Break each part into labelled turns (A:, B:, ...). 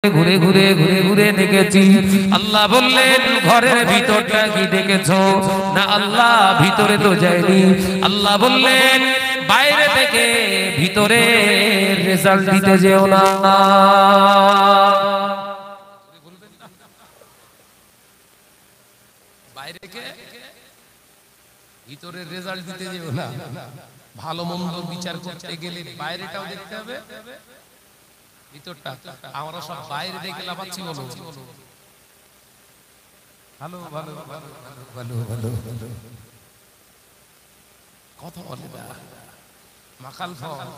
A: ঘুরে ঘুরে ঘুরে ঘুরে দেখেছি। আল্লাহ বললেন ঘরের ভিতরটা কি দেখেছো? না আল্লাহ ভিতরে তো যায়নি। আল্লাহ বললেন বাইরে থেকে ভিতরে রেজাল্ট দিতে যেও না। বাইরে থেকে ভিতরের রেজাল্ট দিতে যেও না। ভালো মন্দ বিচার করতে গেলে বাইরেটাও দেখতে হবে, ভিতরটা। আমরা সব বাইরে দেখে লাফাচ্ছি। বলো ভালো ভালো ভালো ভালো ভালো কথা বলে না। মাকাল ফল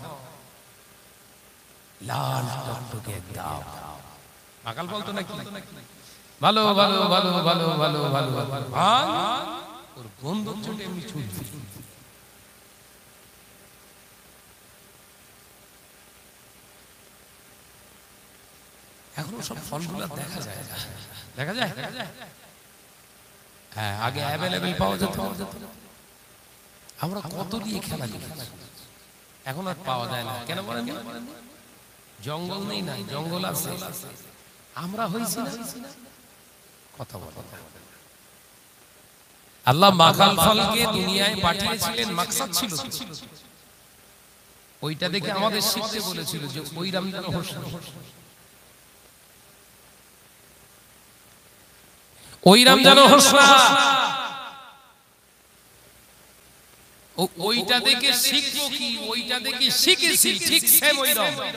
A: লাল টকটকে দাও, মাকাল ফল তো নাকি ভালো ভালো ভালো ভালো ভালো ভালো ওর গন্ধ ছুটে এমনি ছুটছে। এখনো সব ফলগুলো দেখা যায়, দেখা যায়। হ্যাঁ, আগে অ্যাভেলেবেল পাওয়া যেত। আমরা কত দিয়ে খেলা করি, এখন আর পাওয়া যায় না। কেন বলেন? জঙ্গল নেই না, জঙ্গল আছে। আমরা হইছি না কথা বলে। আল্লাহ মাকাল ফলকে দুনিয়ায় পাঠিয়েছিলেন, মাকসাদ ছিল। ওইটা দেখে আমাদের শিখতে বলেছিল যে ওই রমজান হোসেন, ওই রমজান হোসেন, ওইটা দেখে শিখবো কি? ওইটা দেখে শিখেছি ঠিক সেম ওই রকম।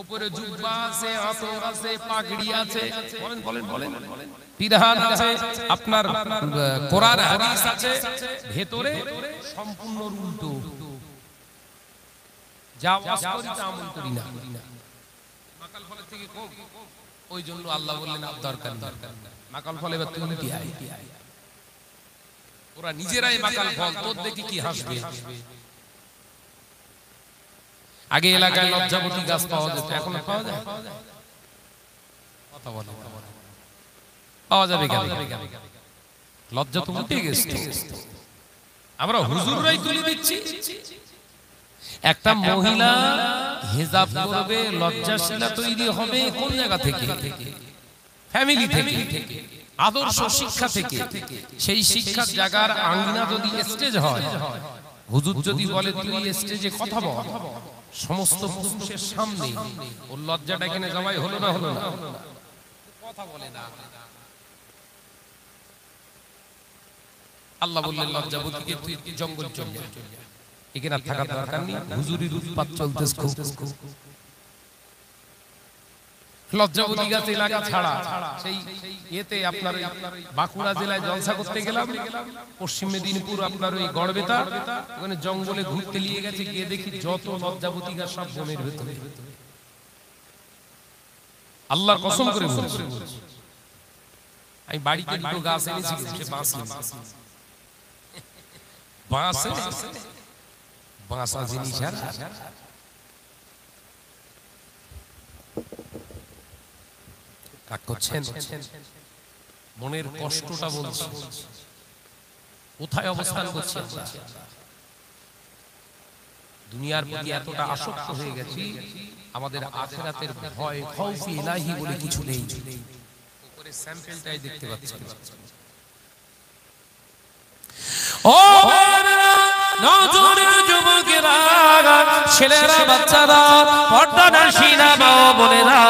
A: উপরে জুব্বা আছে, আতর আছে, পাগড়ি আছে, বলেন বলেন বলেন, পিরহান আছে, আপনার কোরআন হাদিস আছে, ভেতরে সম্পূর্ণ উল্টো। যা ওয়াজ করি তা আমল করি না। মাকাল ফলের থেকে কম। ওই জন্য আল্লাহ বললেন আর দরকার না। মাকাল ফল এবার তুই উল্টি আয়। ওরা নিজেরাই মাকাল ফল, তোর দেখি কি হাসবে। আগে এলাকায় লজ্জাবতী গাছ পাওয়া যেত, এখন পাওয়া যায়? কথা বলে পাওয়া যাবে কেন? লজ্জা তো উঠে গেছে। আমরা হুজুররাই তুলে দিচ্ছি। একটা মহিলা হিজাব করবে, লজ্জাশীলা তৈরি হবে কোন জায়গা থেকে? ফ্যামিলি থেকে, আদর্শ শিক্ষা থেকে। সেই শিক্ষার জায়গার আঙ্গিনা যদি স্টেজ হয়, হুজুর যদি বলে তুই স্টেজে কথা বল সমস্ত পুরুষের সামনে, ওর লজ্জাটা এখানে জমাই হলো না? হলো না? কথা বলে না। আল্লাহ বললেন লজ্জাবতীকে তুই জঙ্গল চলে যা, এখানে থাকার দরকার নেই। হুজুরির উৎপাত চলতেছে খুব। লজ্জাবতী গাছ এলাকা ছাড়া সেই এতে আপনার বাঁকুড়া জেলায় জলসা করতে গেলাম, পশ্চিম মেদিনীপুর আপনার ওই গড়বেতা, ওখানে জঙ্গলে ঘুরতে নিয়ে গেছে, গিয়ে দেখি যত লজ্জাবতী গাছ সব বনের ভেতরে। আল্লাহর কসম করে বলছি, আমি বাড়িতে দুটো গাছ এনেছি, সে বাঁশা জিনিস করছেন। মনের কষ্টটা বলছি, কোথায় অবস্থান করছি আমরা? দুনিয়ার প্রতি এতটা আসক্ত হয়ে গেছি, আমাদের আখিরাতের ভয় খৌফ ইলাহি বলে কিছু নেই। উপরে স্যাম্পলটাই দেখতে পাচ্ছেন। ও নজরের যুবকেরা, ছেলেরা, বাচ্চারা, পর্দানাশীরা, মা বোনেরা,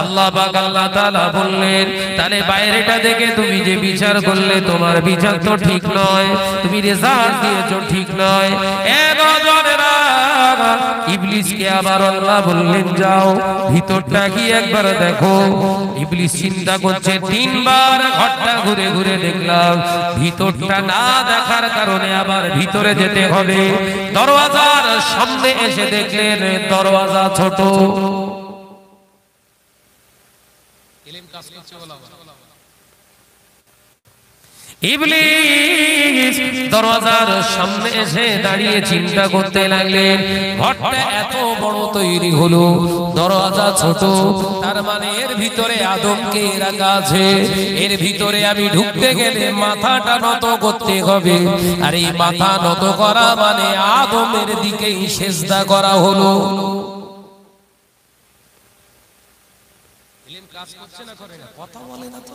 A: আল্লাহ পাক আল্লাহ তাআলা বললেন তাহলে বাইরেটা দেখে তুমি যে বিচার করলে তোমার বিচার তো ঠিক নয়, তুমি রেজাল্ট দিয়েছো ঠিক নয়। এ নজরেরা, ইবলিসকে আবার আল্লাহ বললেন যাও ভিতরটা কি একবার দেখো। ইবলিস চিন্তা করছে, তিনবার ঘরটা ঘুরে ঘুরে দেখলাম, ভিতরটা না দেখার কারণে আবার ভিতরে যেতে হবে। দরওয়াজার সামনে এসে দেখলেন দরওয়াজা ছোট। ইবলিস দরওয়াজার সামনে এসে দাঁড়িয়ে চিন্তা করতে লাগলেন, ঘরটা এত বড় তৈরি হলো, দরওয়াজা ছোট, তার মানে এর ভিতরে আদমকে রাখা আছে। এর ভিতরে আমি ঢুকতে গেলে মাথাটা নত করতে হবে, আর এই মাথা নত করা মানে আদমের দিকেই সেজদা করা হলো। ইলম কাজ করছে না করে না, কথা বলে না তো।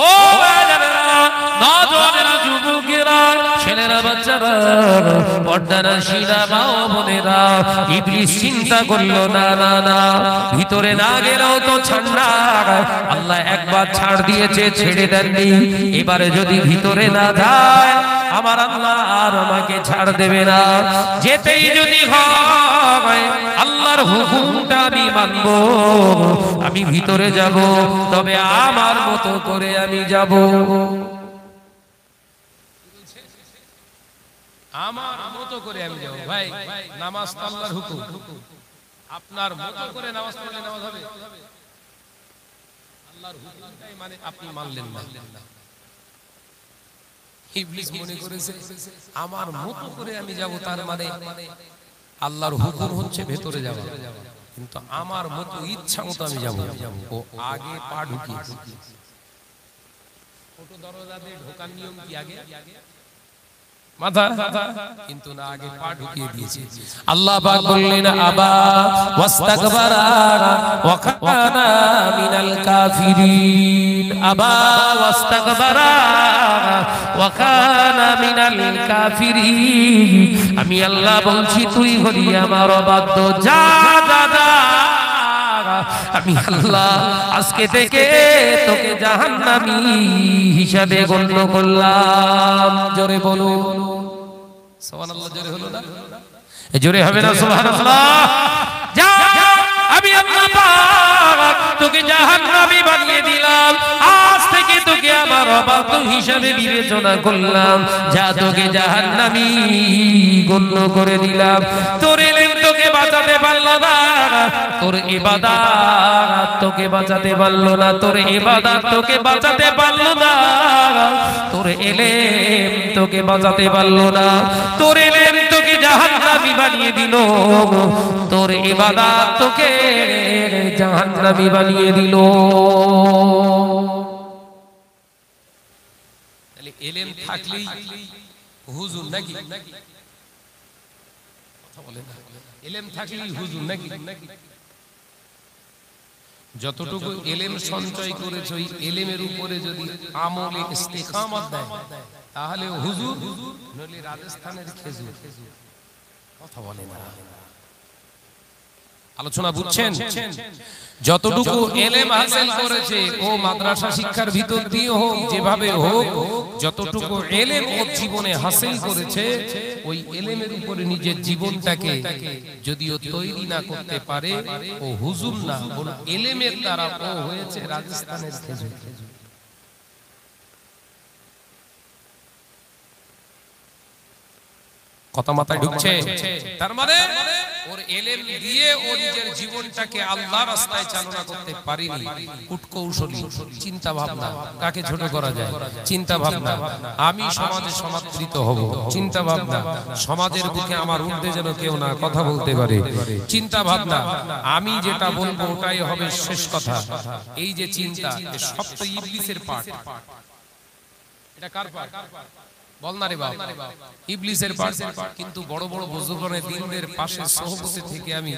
A: ও নওজওয়ানেরা, যুবকেরা, ছেলেরা, বাচ্চারা, পর্দার শিরা মা ও বোনেরা, ইবলিস চিন্তা করলো না না না, ভিতরে না গেলেও তো ছাড়না। আল্লাহ একবার ছাড় দিয়েছে, ছেড়ে দেননি। এবারে যদি ভিতরে না যায়, আমার আল্লাহ আর আমাকে ছাড় দেবে না। যেতেই যদি হয় আল্লাহর হুকুমটা আমি মানব, আমি ভিতরে যাব, তবে আমার মতো করে আমি যাব। আমার মতো করে আমি যাব। ভাই, নামাজ তো আল্লাহর হুকুম, আপনার মতো করে নামাজ পড়লে নামাজ হবে? আল্লাহর হুকুমটাই মানে আপনি মানলেন না। ইবলিস মনে করেছে আমার মতো করে আমি যাব, তার মানে আল্লাহর হুকুম হচ্ছে ভেতরে যাওয়া, কিন্তু আমার মতো ইচ্ছা মতো আমি যাব। ও আগে পা ঢুকিয়ে, ছোট দরজা দিয়ে ঢোকার নিয়ম কি আগে মাথা, কিন্তু না, আগে পা ঢুকিয়ে দিয়েছে। আল্লাহ পাক বললেন আবা ওয়াস্তাকবারা ওয়া কানা মিনাল কাফিরিন। আবা ওয়াস্তাকবারা ওয়া কানা মিনাল কাফিরিন। আমি আল্লাহ বলছি তুই হলি আমার অবাধ্য, যা দাদা। আমি আল্লাহ আজকে থেকে তোকে জাহান্নামী হিসাবে গণ্য করলাম। জোরে বলো সুবহানাল্লাহ। জোরে হলো না? জোরে হবে না সুবহানাল্লাহ? যা, আমি আল্লাহ পাক তোকে জাহান্নামী বানিয়ে দিলাম, আজ থেকে তোকে আমার অবাধ্য হিসাবে বিবেচনা করলাম, যা তোকে জাহান্নামী গণ্য করে দিলাম। তোর ইলম তোকে বাঁচাতে পারলো না, তোর ইবাদত তোকে বাঁচাতে পারলো না, তোর ইবাদত তোকে বাঁচাতে পারলো না, তোর ইলম তোকে বাঁচাতে পারলো না, তোর ইলম তোকে জাহান্নামী বানিয়ে দিল, তোর ইবাদত তোকে জাহান্নামী বানিয়ে দিল। তাহলে ইলম থাকলেই হুজুর নাকি? কথা বলেন না, ইলম থাকলেই হুজুর নাকি? যতটুকু ইলম সঞ্চয় করেছ, ওই ইলমের উপরে যদি আমলে ইস্তিকামত দেয়, তাহলে হুজুর, নইলে রাজস্থানের খেজুর। কথা বলে না, আলোচনা বুঝছেন? যতটুকু ইলম হাসিল করেছে ও মাদ্রাসা শিক্ষার ভিতর দিয়ে হোক, যেভাবে হোক, যতটুকু ইলম ও জীবনে হাসিল করেছে, ওই ইলমের উপরে নিজের জীবনটাকে যদিও তৈরি না করতে পারে, ও হুজুর না, ওর ইলমের দ্বারা ও হয়েছে রাজস্থানের খেজুর। কথা মাথায় ঢুকছে? তার মানে ওর ইলম দিয়ে ও নিজের জীবনটাকে আল্লাহর রাস্তায় চালনা করতে পারেনি। কূটকৌশলী চিন্তা ভাবনা, কাকে ছোট করা যায়, চিন্তা ভাবনা, আমি সমাজে সমাদৃত হব, চিন্তা ভাবনা, সমাজের বুকে আমার ঊর্ধ্বে যেন কেউ না কথা বলতে পারে, চিন্তা ভাবনা, আমি যেটা বলবো ওটাই হবে শেষ কথা, এই যে চিন্তা, সব তো ইবলিসের পার্ট। এটা কার পার্ট? বল না রে বাবা, ইবলিসের পার্ট। কিন্তু বড় বড় বুজুর্গের দিনদের পাশে সোহবতে থেকে আমি,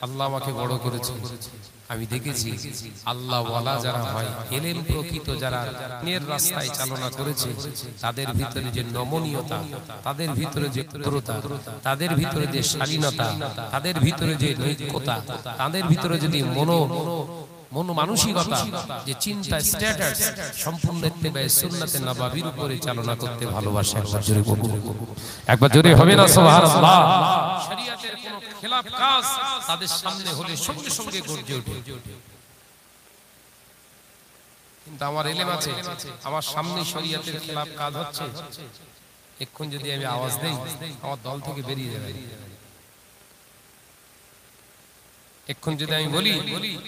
A: আল্লাহ আমাকে বড় করেছে। আমি দেখেছি আল্লাহ ওয়ালা যারা হয়, ইলম প্রকৃত যারা নের রাস্তায় চালনা করেছে, তাদের ভিতরে যে নমনীয়তা, তাদের ভিতরে যে উদারতা, তাদের ভিতরে যে শালীনতা, তাদের ভিতরে যে নৈতিকতা, তাদের ভিতরে যদি মন মানসিকতা, যে চিন্তা স্ট্যাটাস সম্পূর্ণ ইত্তেবায়ে সুন্নাতে নববীর উপরে চালনা করতে ভালোবাসে। একবার জোরে বলুন, একবার জোরে হবে না সুবহানাল্লাহ? শরীয়তের কোন খেলাফ কাজ তাদের সামনে হলে সঙ্গে সঙ্গে গর্জে ওঠে। কিন্তু আমার ইলম আছে, আমার সামনে শরীয়তের খেলাফ কাজ হচ্ছে, এখন যদি আমি আওয়াজ দেই, আমার দল থেকে বেরিয়ে যাবে। এখন যদি আমি বলি,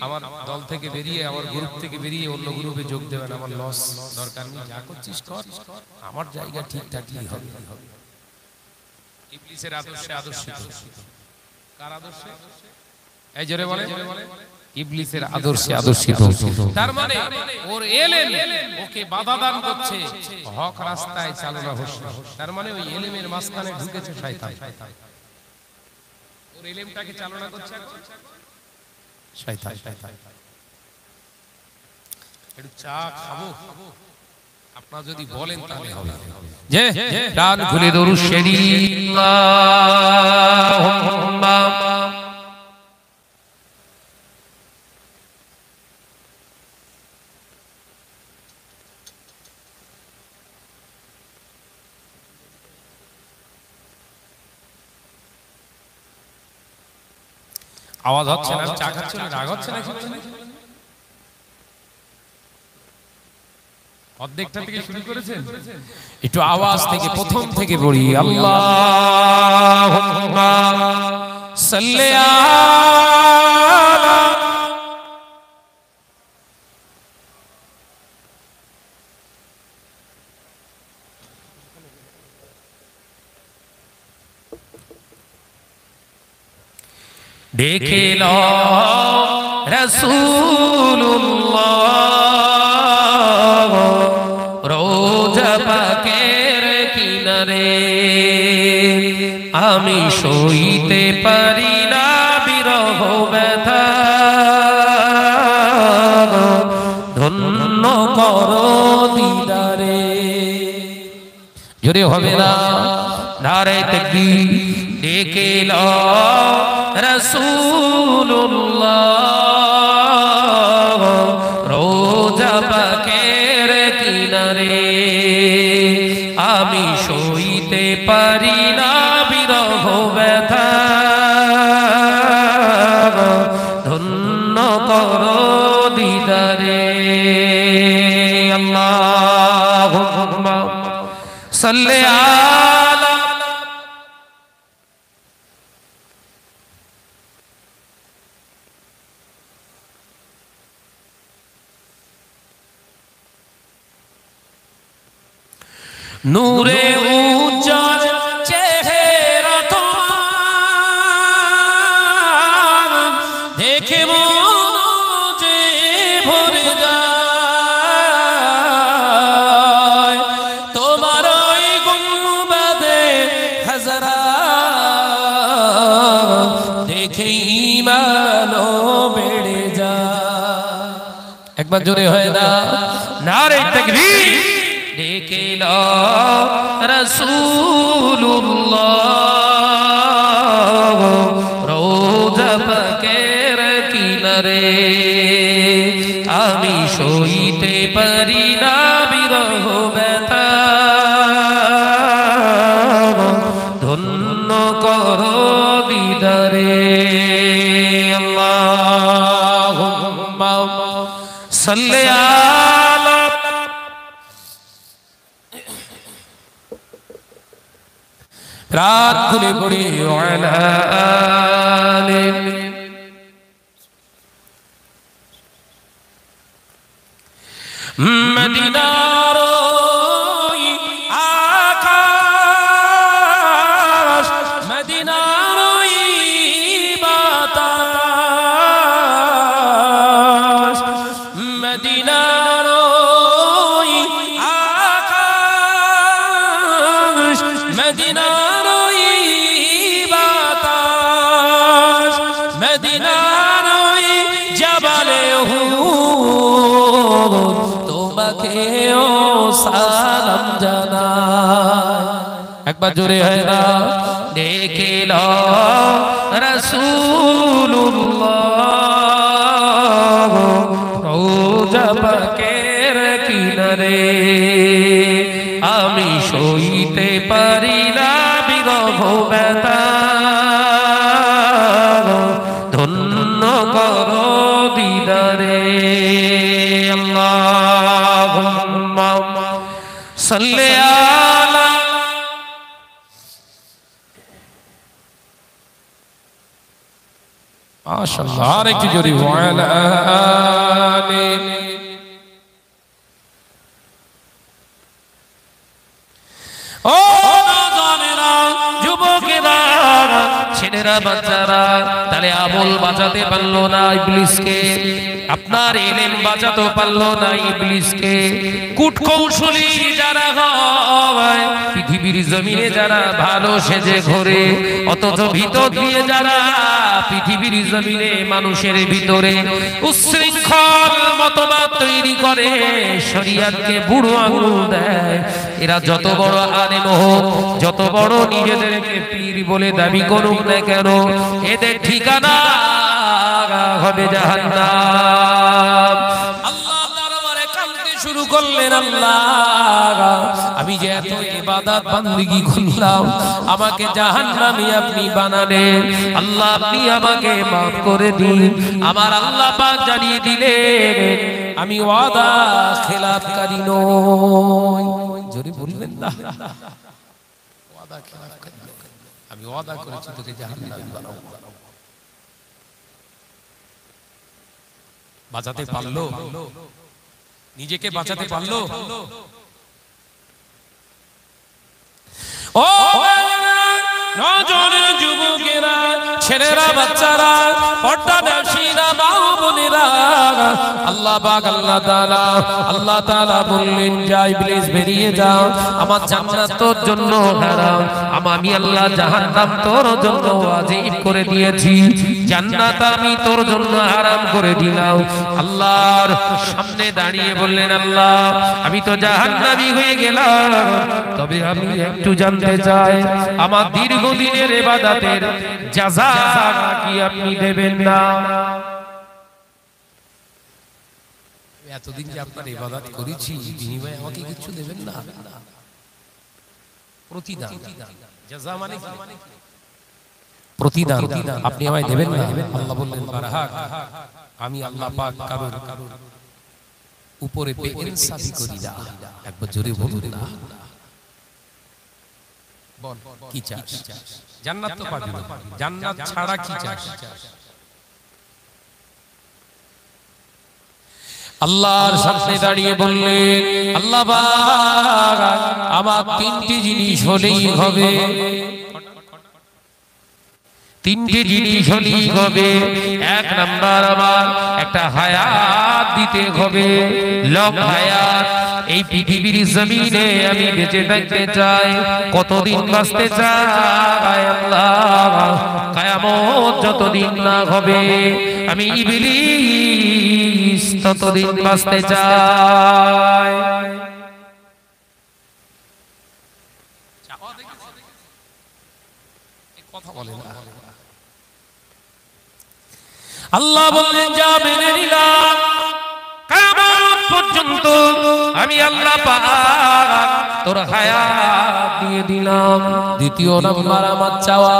A: আমার দল থেকে বেরিয়ে, আমার গ্রুপ থেকে বেরিয়ে অন্য গ্রুপে যোগ দেবেন, আমার লস, দরকার নেই, যা করছিস কর, আমার জায়গা ঠিক থাকলেই হবে। ইবলিসের আদর্শে আদর্শিত। কার আদর্শে? এই জোরে বলে, ইবলিসের আদর্শে আদর্শিত। তার মানে ওর ইলম ওকে বাধা দান করছে হক রাস্তায় চালনা হচ্ছে। তার মানে ওই ইলমের মাঝখানে ঢুকেছে শয়তান। ওর ইলমটাকে চালনা করছে শয়তান। একটু চা খাবো আপনারা যদি বলেন তাহলে হবে। যে প্রাণ খুলে দরুদ শরীফ আল্লাহুম্মা আওয়াজ হচ্ছে না, চা খাচ্ছেন, রাগ হচ্ছে না? অর্ধেকটা থেকে শুরু করেছেন, একটু আওয়াজ থেকে প্রথম থেকে পড়ি। আল্লাহুম্মা সাল্লি আলা দেখে লো রাসূলুল্লাহ রোজা পাকের কিনারে, আমি সইতে পারি না বিরহ ব্যথা, ধন্য করো দিদারে। জোরে হবে না নারে তাকবীর। দেখে লো রাসূলুল্লাহ রোজা পাকের কিনারে, আমি সইতে পারি না বিরহ ব্যথা, ধন্য করো দিদারে। আল্লাহুম্মা সাল্লি আলা নূরে উজ্জ্বল চেহারা তোমার, দেখে মন যে ভরে যায়, তোমার ওই গুম্বাদে হাজরা দেখে ঈমানও বেড়ে যায়। একবার জোরে হয় না নারে তাকবীর। দেখে লো রাসূলুল্লাহ রোজা পাকের কিনারে, আমি সইতে পারি না বিরহ ব্যথা, ধন্য করো দিদারে। আল্লাহুম্মা সাল্লি আলা রাত খুলে পড়ি ওয়ালা আলি মদিনার ওই আকাশ, মদিনার ওই বাতাস, মদিনার ওই আকাশ, মদিনার ওই বাতাস, মদিনার ওই জবালে উহুদ তোমাকেও সালাম জানাই। একবার জোরে হয় না দেখে লো রাসূলুল্লাহ রোজা পাকের কিনারে, আমি সইতে পারি না বিরহ ব্যথা, ধন্য করো দিদারে। আল্লাহুম্মা সাল্লি আলা মাশাআল্লাহ। আরেকটু জোরে ওয়ালা আলি ও নওজওয়ানেরা, যুবকেরা,
B: ছেলেরা বাচ্চারা, তাহলে আমল বাঁচাতে পারলো না ইবলিসকে, আপনার ইলম বাঁচাতে পারলো না ইবলিসকে। কূটকৌশলী যারা হয় পৃথিবীর জমিনে, যারা ভালো সেজে ঘোরে, অথচ ভিতর দিয়ে যারা পৃথিবীর জমিনে মানুষের ভিতরে উচ্ছৃঙ্খল মতবাদ তৈরি করে, শরীয়তকে বুড়ো আঙুল দেয়, এরা যত বড় আলেম হোক, যত বড় নিজেদেরকে পীর বলে দাবি করুক না কেন, এদের ঠিকানা হবে জাহান্নাম। আল্লাহ দরবারে কাঁদতে শুরু করলেন, আল্লাহ আমি যে এত ইবাদত বান্দিগি করলাম, আমাকে জাহান্নামী আপনি বানালেন, আল্লাহ আপনি আমাকে মাফ করে দিন। আমার আল্লাহ পাক জানিয়ে দিলেন আমি ওয়াদা খেলাফকারী নই। জোরে বলবেন না, ওয়াদা খেলাফকারী নই, আমি ওয়াদা করেছি তোকে জাহান্নামী বানাবো। বাঁচাতে পারলো? নিজেকে বাঁচাতে পারলো? ও নজরের যুবকেরা, ছেলেরা, বাচ্চারা, পর্দাদাসীরা, মা বোনেরা, আল্লাহ পাক আল্লাহ তাআলা বললেন, যা ইবলিস বেরিয়ে যাও, আমার জান্নাত তোর জন্য হারাম, আমি আল্লাহ জাহান্নাম তোর জন্য ওয়াজিব করে দিয়েছি, জান্নাত আমি তোর জন্য হারাম করে দিলাম। আল্লাহর সামনে দাঁড়িয়ে বললেন, আল্লাহ আমি তো জাহান্নামী হয়ে গেলাম, তবে আমি একটু জানতে চাই আমার দীর্ঘদিনের ইবাদতের জাযা কি আপনি দেবেন না? এতদিন যে আপনার ইবাদত করেছি, বিনিময়ে আমাকে কিছু দেবেন না? প্রতিদান, জাযা মানে প্রতিদান, আপনি আমায় দেবেন না? আল্লাহ বললেন, বারহাক আমি আল্লাহ পাক কারোর উপরে বেইনসাফি করি না। একবার জোরে বলুন না। বল কি চাস? জান্নাত তো পাবি না, জান্নাত ছাড়া কি চাস? আল্লাহর সামনে দাঁড়িয়ে বললেন, আল্লাহ পাক আমার তিনটি জিনিস হলেই হবে, তিনটি জিনিস হলেই হবে। এক নাম্বার, আমার একটা হায়াত দিতে হবে, লং হায়াত। এই পৃথিবীর জমিনে আমি বেঁচে থাকতে চাই। কতদিন বাঁচতে চাই আল্লাহ? কিয়ামত যতদিন না হবে আমি ইবলিস ততদিন বাঁচতে চাই। কথা বলে না। আল্লাহ বললেন, যা মেনে নিলাম, কিয়ামত পর্যন্ত আমি আল্লাহ পাক তোর হায়াত দিয়ে দিলাম। দ্বিতীয় নাম্বার আমার চাওয়া,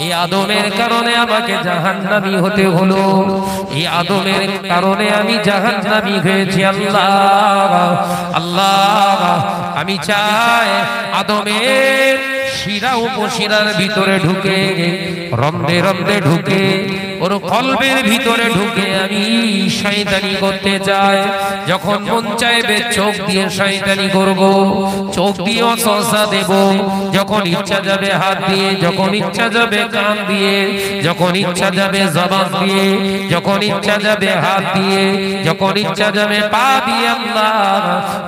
B: এই আদমের কারণে আমাকে জাহান্নামী হতে হলো, এই আদমের কারণে আমি জাহান্নামী হয়েছি। আল্লাহ আমি চাই আদমের শিরা উপশিরার ভিতরে ঢুকে, রন্ধ্রে রন্ধ্রে ঢুকে, ওর কলবের ভিতরে ঢুকে আমি শয়তানি করতে চাই। যখন মন চাইবে চোখ দিয়ে শয়তানি করব, চোখ দিয়ে ওয়াসওয়াসা দেব, যখন ইচ্ছা যাবে হাত দিয়ে, যখন ইচ্ছা যাবে কান দিয়ে, যখন ইচ্ছা যাবে জবান দিয়ে, যখন ইচ্ছা যাবে হাত দিয়ে, যখন ইচ্ছা যাবে পা দিয়ে, আল্লাহ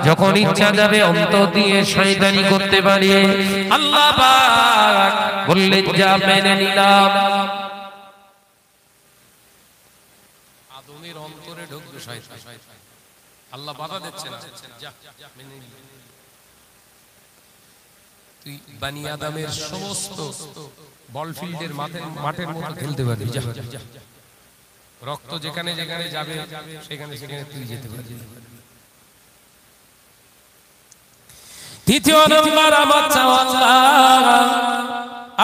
B: যখন ইচ্ছা যাবে অন্তর দিয়ে শয়তানি করতে পারি। আল্লাহ পাক বললেন, যা মেনে নিলাম। আদমের অন্তরে ঢুকবে শয়তান, আল্লাহ বাধা দিচ্ছে না, যা মেনে নিলাম। তুই বনি আদমের সমস্ত বল ফিল্ডের মাঠের মতো খেলতে পারবি, যা রক্ত যেখানে যেখানে যাবে সেখানে সেখানে তুই যেতে পারবি। তৃতীয় নম্বর আমার চাওয়া,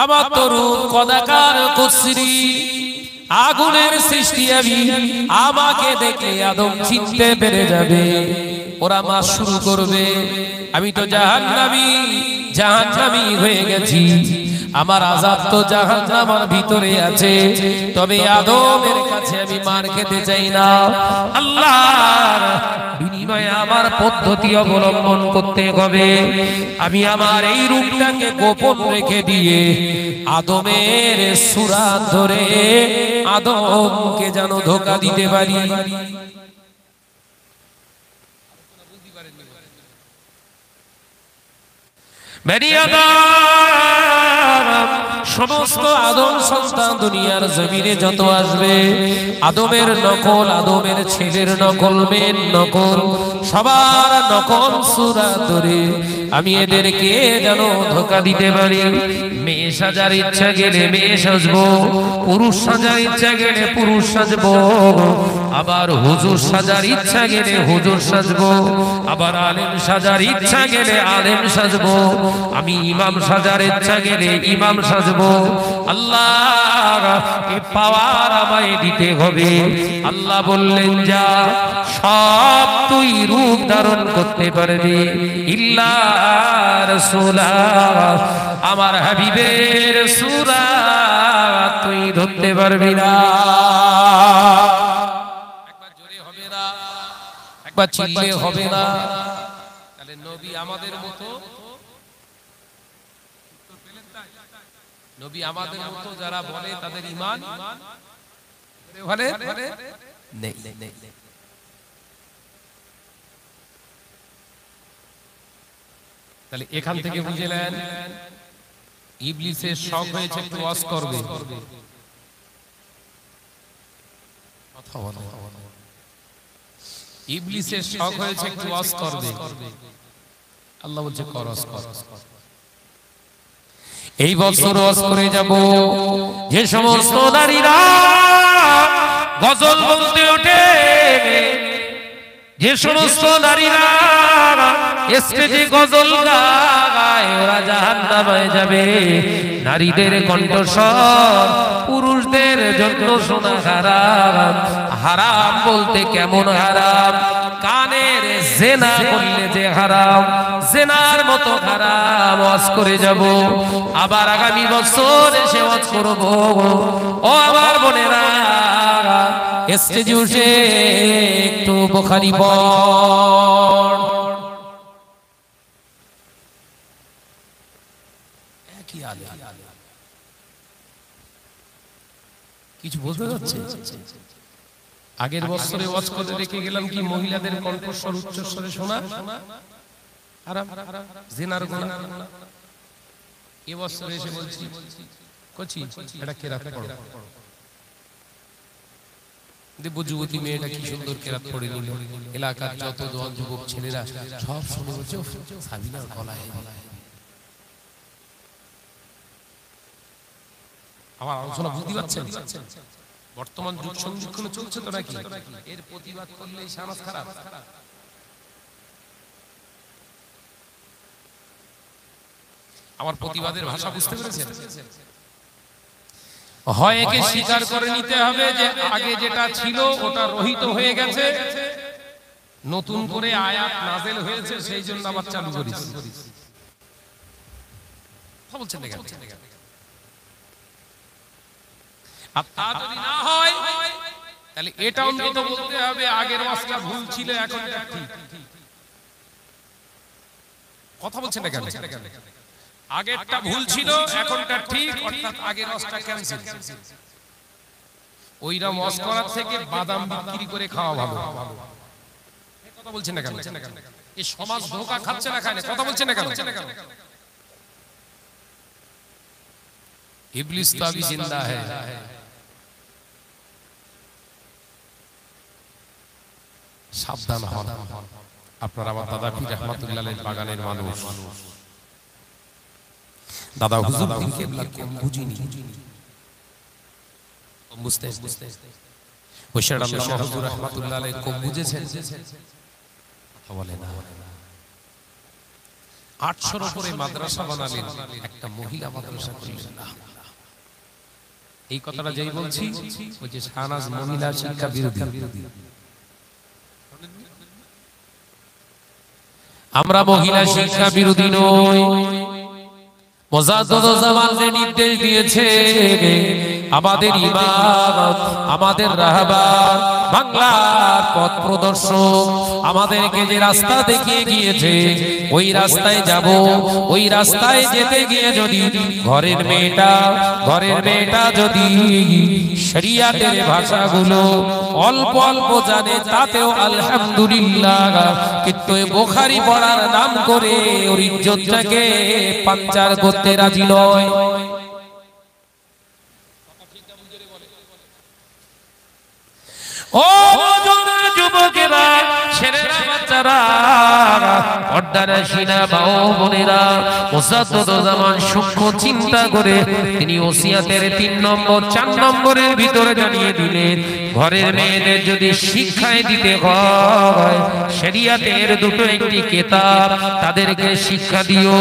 B: আমার তরু কদাকার কুসরি আগুনের সৃষ্টি, আমি আমাকে দেখে আদম চিনতে পেরে যাবে, ওরা মাস শুরু করবে। আমি তো জাহান্নামী হয়ে গেছি, আমার আযাব তো জাহান্নামের ভিতরে আছে, তবে আদমের কাছে আমি মার খেতে চাই না। আল্লাহ বিনিময়ে নয়, আমার পদ্ধতি অবলম্বন করতে হবে। আমি আমার এই রূপটাকে গোপন রেখে দিয়ে আদমের সুরাত ধরে আদমকে যেন ধোঁকা দিতে পারি। সমস্ত আদম সন্তান দুনিয়ার জমিনে যত আসবে, আদমের নকল, আদমের ছেলের নকল, মেয়ের নকল, সবার নকল সূরাত ধরে আমি এদেরকে যেন ধোঁকা দিতে পারি। মেয়ে সাজার ইচ্ছা গেলে মেয়ে সাজবো, পুরুষ সাজার ইচ্ছা গেলে পুরুষ সাজবো, আবার হুজুর সাজার ইচ্ছা গেলে হুজুর সাজবো, আবার আলেম সাজার ইচ্ছা গেলে আলেম সাজবো, আমি ইমাম সাজার ইচ্ছা গেলে ইমাম সাজবো। আল্লাহ এই পাওয়ার আমায় দিতে হবে। আল্লাহ বললেন যা, সব তুই রূপ ধারণ করতে পারবি, ইল্লা রাসূলাহ, আমার হাবিবের সূরাত তুই ধরতে পারবি না।
A: একবার জোরে হবে না, একবার চিল্লে হবে না। তাহলে নবী আমাদের মতো, নবী আমাদের মতো যারা বলে তাদের ঈমান বলে নেই। তাহলে এখান থেকে বুঝে নেন, ইবলিসের শখ হয়েছে একটু ওয়াজ করবে। কথা বলো, ইবলিসের শখ হয়েছে একটু ওয়াজ করবে। আল্লাহ বলছে কর, ওয়াজ কর।
B: এই বছর ওয়াজ করে যাব। যে সমস্ত নারীরা গজল বলতে ওঠে, যে সমস্ত নারীরা স্টেজে গজল গায়, ওরা জাহান্নামে যাবে। নারীদের কণ্ঠস্বর পুরুষদের জন্য শোনা হারাম। হারাম বলতে কেমন হারাম? কানের জেনা করলে যে হারাম, জেনার মতো হারাম ওয়াজ করে যাব। আবার আগামী বছর এসে ওয়াজ করব। ও আমার বোনেরা, স্টেজে উঠে একটু বুখারী পড়।
A: কিছু বুঝতে যাচ্ছে? আগের বছরে ওয়াজ করে রেখে গেলাম কি মহিলাদের কণ্ঠস্বর উচ্চস্বরে শোনা হারাম, জিনার গুনাহ। এই বছরে এসে বলছি কচি এটা কেরাত পড়ো। দেব যুবতী মেয়েটা কি সুন্দর কেরাত পড়ে নিল। এলাকার যত দল যুবক ছেলেরা সব শুনে বলছে সাবিনার গলায়। আমার আলোচনা বুঝতে পারছেন? বর্তমান যুগ সংরক্ষণ চলছে তো নাকি? এর প্রতিবাদ করলেই সমাজ খারাপ। আমার প্রতিবাদের ভাষা বুঝতে পেরেছেন? হয় একে স্বীকার করে নিতে হবে যে আগে যেটা ছিল ওটা রহিত হয়ে গেছে, নতুন করে আয়াত নাযিল হয়েছে, সেই জন্য আবার চালু করিস। কথা বলছেন না কেন? আর তা যদি না হয় তাহলে এটা অন্তত বলতে হবে আগের ওয়াজটা ভুল ছিল, এখন এটা ঠিক। কথা বলছেন না কেন? আগেরটা ভুল ছিল, এখনটা ঠিক, অর্থাৎ আগের ওয়াজটা ক্যান্সেল। ওইরা ওয়াজ করার থেকে বাদাম বিক্রি করে খাওয়া ভালো। কথা বলছেন না কেন? এই সমাজ ধোঁকা খাচ্ছে না খায় না? কথা বলছেন না কেন? ইবলিস তো अभी जिंदा है। সাবধান হন। আপনার আমার দাদা পীর রহমাতুল্লাহ আলাইহির বাগানের মানুষ। দাদা হুজুর কিবলা কম বুঝিনি, কম বুঝতে বশির আল্লাহ হুজুর রহমাতুল্লাহ আলাইহি কম বুঝেছেন। কথা বলে না। 800 উপরে মাদ্রাসা বানালেন, একটা মহিলা মাদ্রাসা করলেন না। এই কথাটা যেই বলছি ওই যে শাহনাজ মহিলা শিক্ষা বিরোধী।
B: আমরা মহিলা শিক্ষা বিরোধী নই। মুজাদ্দিদ জামান যে নির্দেশ দিয়েছে আমাদের ইমাম, আমাদের রাহবার, বাংলার পথ প্রদর্শক, আমাদেরকে যে রাস্তা দেখিয়ে গিয়েছে ওই রাস্তায় যাব। ওই রাস্তায় যেতে গিয়ে যদি ঘরের মেয়েটা যদি শরিয়াতের ভাষাগুলো অল্প অল্প জানে তাতেও আলহামদুলিল্লাহ, কিন্তু বুখারী পড়ার নাম করে ওর ইজ্জতটাকে পাঞ্চার করতে রাজি নয়। ও যুবকেরা, ছেলেরা, বাচ্চারা, পর্দারা সিনা বাও বোনেরা, মুসাদ্দুজ্জামান সূক্ষ্ম চিন্তা করে তিনি ওসিয়াতের 3 নম্বর 4 নম্বরের ভিতরে জানিয়ে দিলেন, ঘরের মেয়েদের যদি শিক্ষায় দিতে হয় শরিয়াতের দুটো একটি কিতাব তাদেরকে শিক্ষা দিও।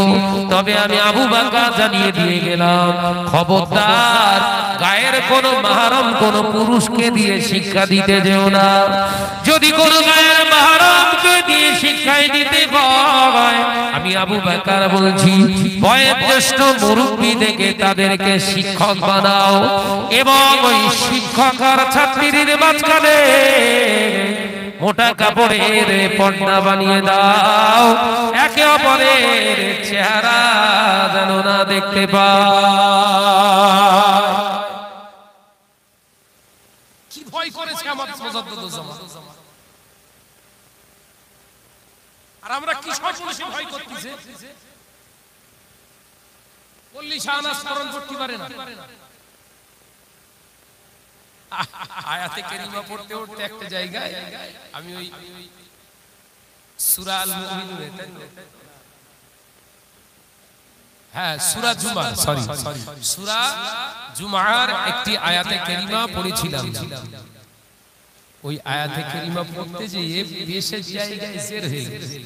B: তবে আমি আবু বকর জানিয়ে দিয়ে গেলাম, খবরদার গায়ের কোন মাহরম কোন পুরুষকে দিয়ে শিক্ষা দিতে যেও না। যদি কোন গায়ের মাহরমকে দিয়ে শিক্ষায় দিতে হয়, আমি আবু বকর বলছি বয়োজ্যেষ্ঠ মুরব্বী দেখে তাদেরকে শিক্ষক বানাও এবং ওই শিক্ষক আর ছাত্রীর মাঝখানে মোটা কাপড়ের পর্দা বানিয়ে দাও, একে অপরের চেহারা যেন না দেখতে পায়।
A: কি ভয় করেছে আমাদের মুজাদ্দিদুজ্জামান, আর আমরা কি সর্বনাশী ভয় করতেছে। বললি শাহনাজ স্মরণ করতে পারে না। আয়াতে কারিমা পড়তে পড়তে একটা জায়গায় আমি ওই সূরা আল মুমিনুন, হ্যাঁ সূরা জুমা, সূরা জুমার একটি আয়াতে কারিমা পড়েছিলাম। ওই আয়াতে কারিমা পড়তে যেয়ে বেশের জায়গায় জের হয়ে গেছে।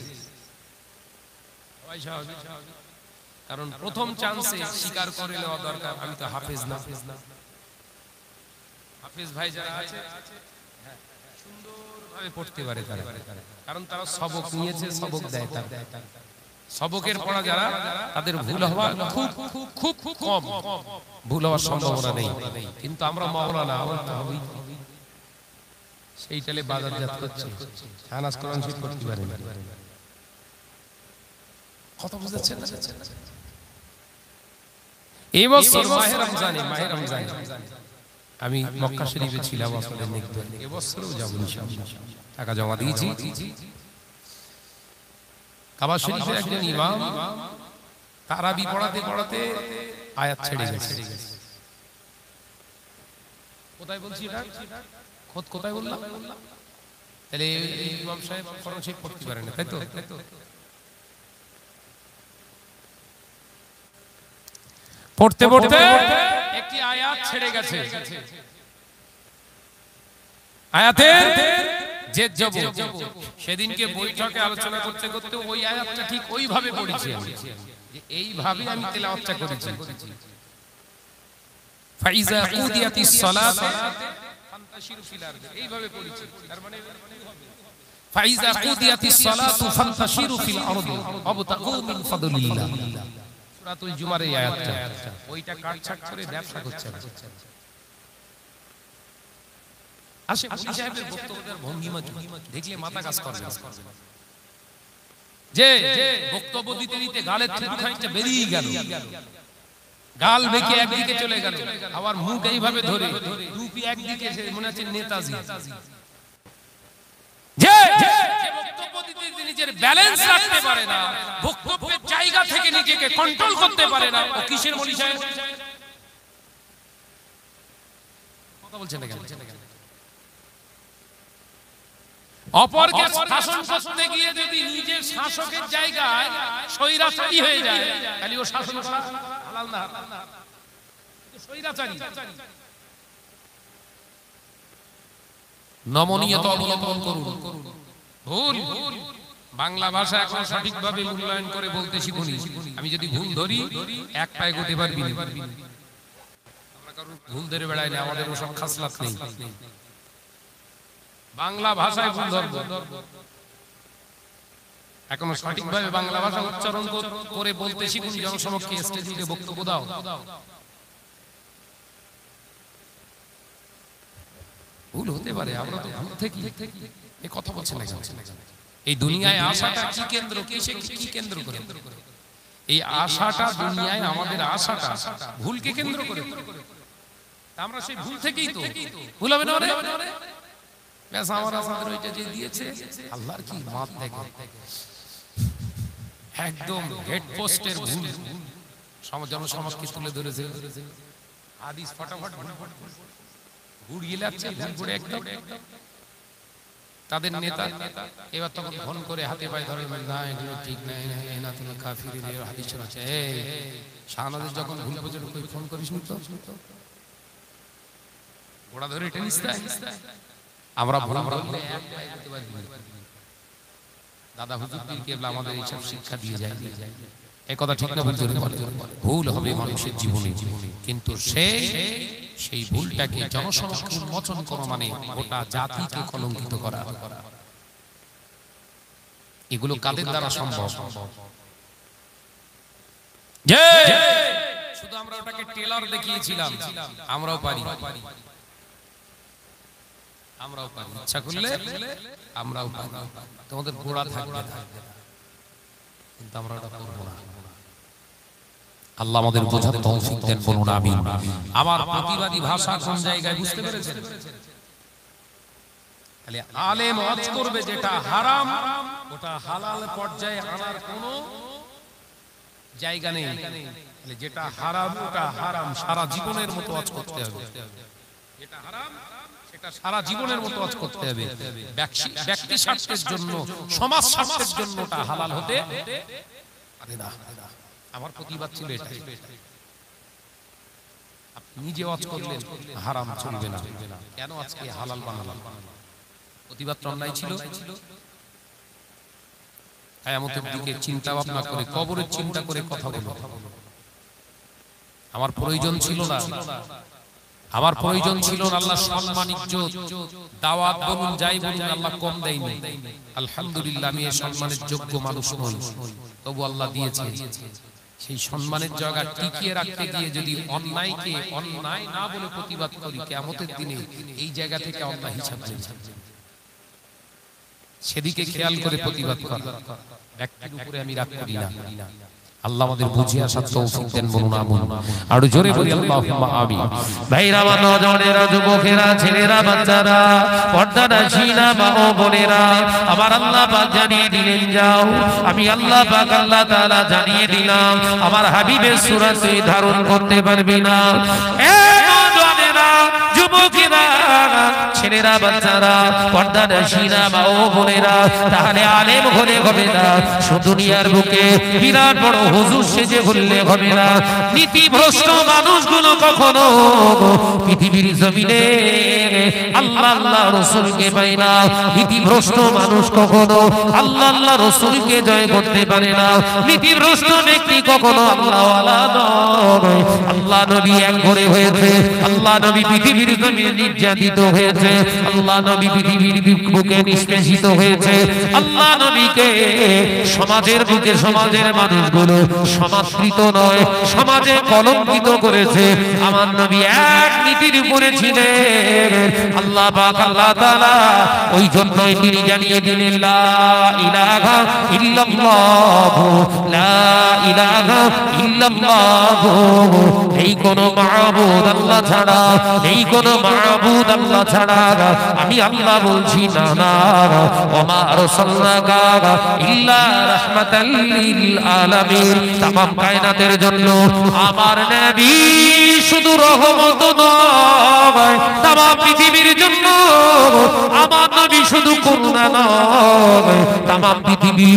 A: কারণ প্রথম চান্সে স্বীকার করে নেওয়া দরকার আমি তো হাফেজ না। হাফেজ ভাই যারা আছে সুন্দরভাবে পড়তে পারে তারা, কারণ তারা সবক নিয়েছে, সবক দেয় তারা। সবকের পড়া যারা, তাদের ভুল হওয়া খুব খুব খুব কম, ভুল হওয়ার সম্ভাবনা নেই। কিন্তু আমরা মাওলানা সেই তালে বাজারজাত করছি, শাহনাজ কোরআন শরীফ পড়তে পারে না। কথা বুঝাচ্ছেন না? এই বছর মাহে রমজানে আমি মক্কা শরীফে ছিলাম, আসলে এই বছরও যাব ইনশাআল্লাহ। টাকা জমা দিয়েছি। কাবা শরীফের একজন ইমাম তারাবি পড়াতে পড়াতে আয়াত ছেড়ে গেছে। কোথায় বলছি এটা? খোদ কোথায় বললাম? তাহলে ইমাম সাহেব কোরআন শরীফ পড়তে পারে না, তাই তো? পড়তে পড়তে একটি আয়াত ছেড়ে গেছে। আয়াতের জেদ জবর, সেদিনকে বৈঠকে আলোচনা করতে করতে ওই আয়াতটা ঠিক ওইভাবে পড়েছি আমি, যে এইভাবে আমি তেলাওয়াতটা করেছি। ফাইজা কুদিয়াতিস সালাত ফান্তাশিরু ফিল আরদি, এইভাবে পড়েছি। তার মানে ফাইজা কুদিয়াতিস সালাত ফান্তাশিরু ফিল আরদি ওয়াবতাগু মিন ফাদলিল্লাহ, সূরাতুল জুমার এই আয়াতটা। ওইটা কাটছাট করে ব্যবসা করছে। আসে মুফতি সাহেবের বক্তব্যের ভঙ্গিমা দেখলে মাথা কাজ করবে না। যে বক্তব্য দিতে দিতে গালের থুতু খানিকটা বেরিয়ে গেল, গাল বেঁকে একদিকে চলে গেল, আবার মুখ এইভাবে ধরে টুপি একদিকে, মনে হচ্ছে নেতাজি। যে বক্তব্য দিতে দিতে নিজের ব্যালেন্স রাখতে পারে না, বক্তব্যের জায়গা থেকে নিজেকে কন্ট্রোল করতে পারে না, ও কিসের মনি সাহেব? কথা বলছেন না কেন? অপরকে শাসন করতে গিয়ে যদি নিজের শাসকের জায়গায় স্বৈরাচারী হয়ে যায়, তাহলে ও শাসন করা হালাল না, স্বৈরাচারী। নমনীয়তা অবলম্বন করুন। ভুল বাংলা ভাষা এখন সঠিকভাবে মূল্যায়ন করে বলতে শিখুন। আমি যদি ভুল ধরি এক পায়ে গতি পারবি না। আমরা কারণ ভুল ধরে বেড়াই না, আমাদের ওসব খাসলাত নেই। বাংলা ভাষায় ভুল ধরবো, এখন সঠিকভাবে বাংলা ভাষা উচ্চারণ করে বলতে শিখুন। জনসমক্ষে স্টেজে বক্তব্য দাও। ভুল হতে পারে, আমরা তো ভুল থেকে এই কথা বলছেন না। এই দুনিয়ায় আশাটা কি কেন্দ্র, কি কেন্দ্র করে? এই আশাটা দুনিয়ায় আমাদের আশাটা ভুলকে কেন্দ্র করে। আমরা সেই ভুল থেকেই তো ভুল হবে না রে ব্যাস আমাদের ওইটা যে দিয়েছে আল্লাহর কি মাপ দেখে একদম হেড পোস্টের ভুল জনসমাজকে তুলে ধরেছে হাদিস ফটাফট ঘুরিয়ে যাচ্ছে ভুল করে একদম তাদের নেতা এবার তখন ফোন করে হাতে পায়ে ধরে না এগুলো ঠিক নাই না তুমি কাফির হাদিস শোনাচ্ছে এই শাহনাদের যখন ভুল পর্যন্ত কই ফোন করিস নি তো ঘোড়া ধরে টেনিস দেয় আমরা ভুল বললে এক পায়ে করতে পারি দাদা হুজুর পীর কেবলা আমাদের এইসব শিক্ষা দিয়ে যায় এই কথা ঠিক না ভুল জোরে বলে ভুল হবে মানুষের জীবনে কিন্তু সেই ভুলটাকে জনসমক্ষে উন্মোচন করা মানে গোটা জাতিকে কলঙ্কিত করা এগুলো কাদের দ্বারা সম্ভব শুধু আমরা ওটাকে টেলার দেখিয়েছিলাম আমরাও পারি ইচ্ছা করলে আমরাও পারি তোমাদের গোড়া থাকবে কিন্তু আমরা ওটা করবো না আল্লাহ আমাদের বোঝার তৌফিক দেন বলুন আমিন আমার প্রতিবাদী ভাষা কোন জায়গায় বুঝতে পেরেছেন তাহলে আলেম ওয়াজ করবে যেটা হারাম ওটা হালাল পর্যায়ে আনার কোনো জায়গা নেই তাহলে যেটা হারাম ওটা হারাম সারা জীবনের মতো ওয়াজ করতে হবে যেটা হারাম সেটা সারা জীবনের মতো ওয়াজ করতে হবে ব্যক্তি স্বার্থের জন্য সমাজ স্বার্থের জন্য ওটা হালাল হতে পারে না আমার প্রতিবাদ ছিল এটা আপনি নিজে ওয়াজ করলেন হারাম চলবে না কেন আজকে হালাল বানালাম প্রতিবাদ অন্যায় ছিল কিয়ামতের দিকে চিন্তা ভাবনা করে কবরের চিন্তা করে কথা বলো আমার প্রয়োজন ছিল না আল্লাহ সম্মান ইজ্জত দাওয়াত বলুন যাই বলুন আল্লাহ কম দেয়নি আলহামদুলিল্লাহ আমি এই সম্মানের যোগ্য মানুষ নই তবু আল্লাহ দিয়েছে সেই সম্মানের জায়গা টিকিয়ে রাখতে গিয়ে যদি অন্যায়কে অন্যায় না বলে প্রতিবাদ করি কিয়ামতের দিনে এই জায়গা থেকে আল্লাহ হিসাব নেবেন সেদিকে খেয়াল করে প্রতিবাদ করা ব্যক্তির উপরে আমি রাগ করি না আল্লাহ আমাদের বুঝিয়ে আসার তৌফিক দেন বলুন আমিন আর জোরে বলি আল্লাহুম্মা আমিন ভাইরা আমার নওজওয়ানেরা যুবকেরা ছেলেরা বাচ্চারা পর্দাটা ছিনা মা ও বোনেরা আমার আল্লাহ পাক জানিয়ে দিলেন যাও আমি আল্লাহ পাক আল্লাহ তাআলা জানিয়ে দিলাম আমার হাবিবের সুরাত তুই ধারণ করতে পারবি না এ নওজওয়ানেরা যুবকেরা ছেলেরা বাচ্চারা পর্দাটা ছিনা মা ও বোনেরা তাহলে আলেম হলে হবে না দুনিয়ার বুকে বিরাট বড় হুজুর সেজে বললে হবে না নীতিভ্রষ্ট মানুষগুলো কখনো পৃথিবীর জমিনে আল্লাহ আল্লাহ রাসূলকে পায় না নীতিভ্রষ্ট মানুষ কখনো আল্লাহ আল্লাহ রাসূলকে জয় করতে পারে না নীতিভ্রষ্ট ব্যক্তি কখনো আল্লাহ ওয়ালা নয় আল্লাহ নবী এক ঘরে হয়েছে আল্লাহ নবী পৃথিবীর জমিনে নির্যাতিত হয়েছে আল্লাহ নবী পৃথিবীর বুকে নিষ্পেষিত হয়েছে আল্লাহ নবীকে সমাজের বুকে সমাজের মানুষগুলো সমাজকৃত নয় সমাজে কলঙ্কিত করেছে আমার নবী এক নীতির উপরে ছিলেন আল্লাহ পাক আল্লাহ তাআলা ওই জন্যই তিনি জানিয়ে দিলেন লা ইলাহা ইল্লাল্লাহ লা ইলাহা ইল্লাল্লাহ এই কোন মাবুদ আল্লাহ ছাড়া এই কোন মাবুদ আল্লাহ ছাড়া আমি আল্লাহ বলছি না না ওমা আরসালনাকা ইল্লা রাহমাতাল লিল আলামিন तमाम কায়নাতের জন্য আমার নবী শুধু রহমত নয় तमाम পৃথিবীর জন্য আমার নবী শুধু করুণা নয় तमाम পৃথিবী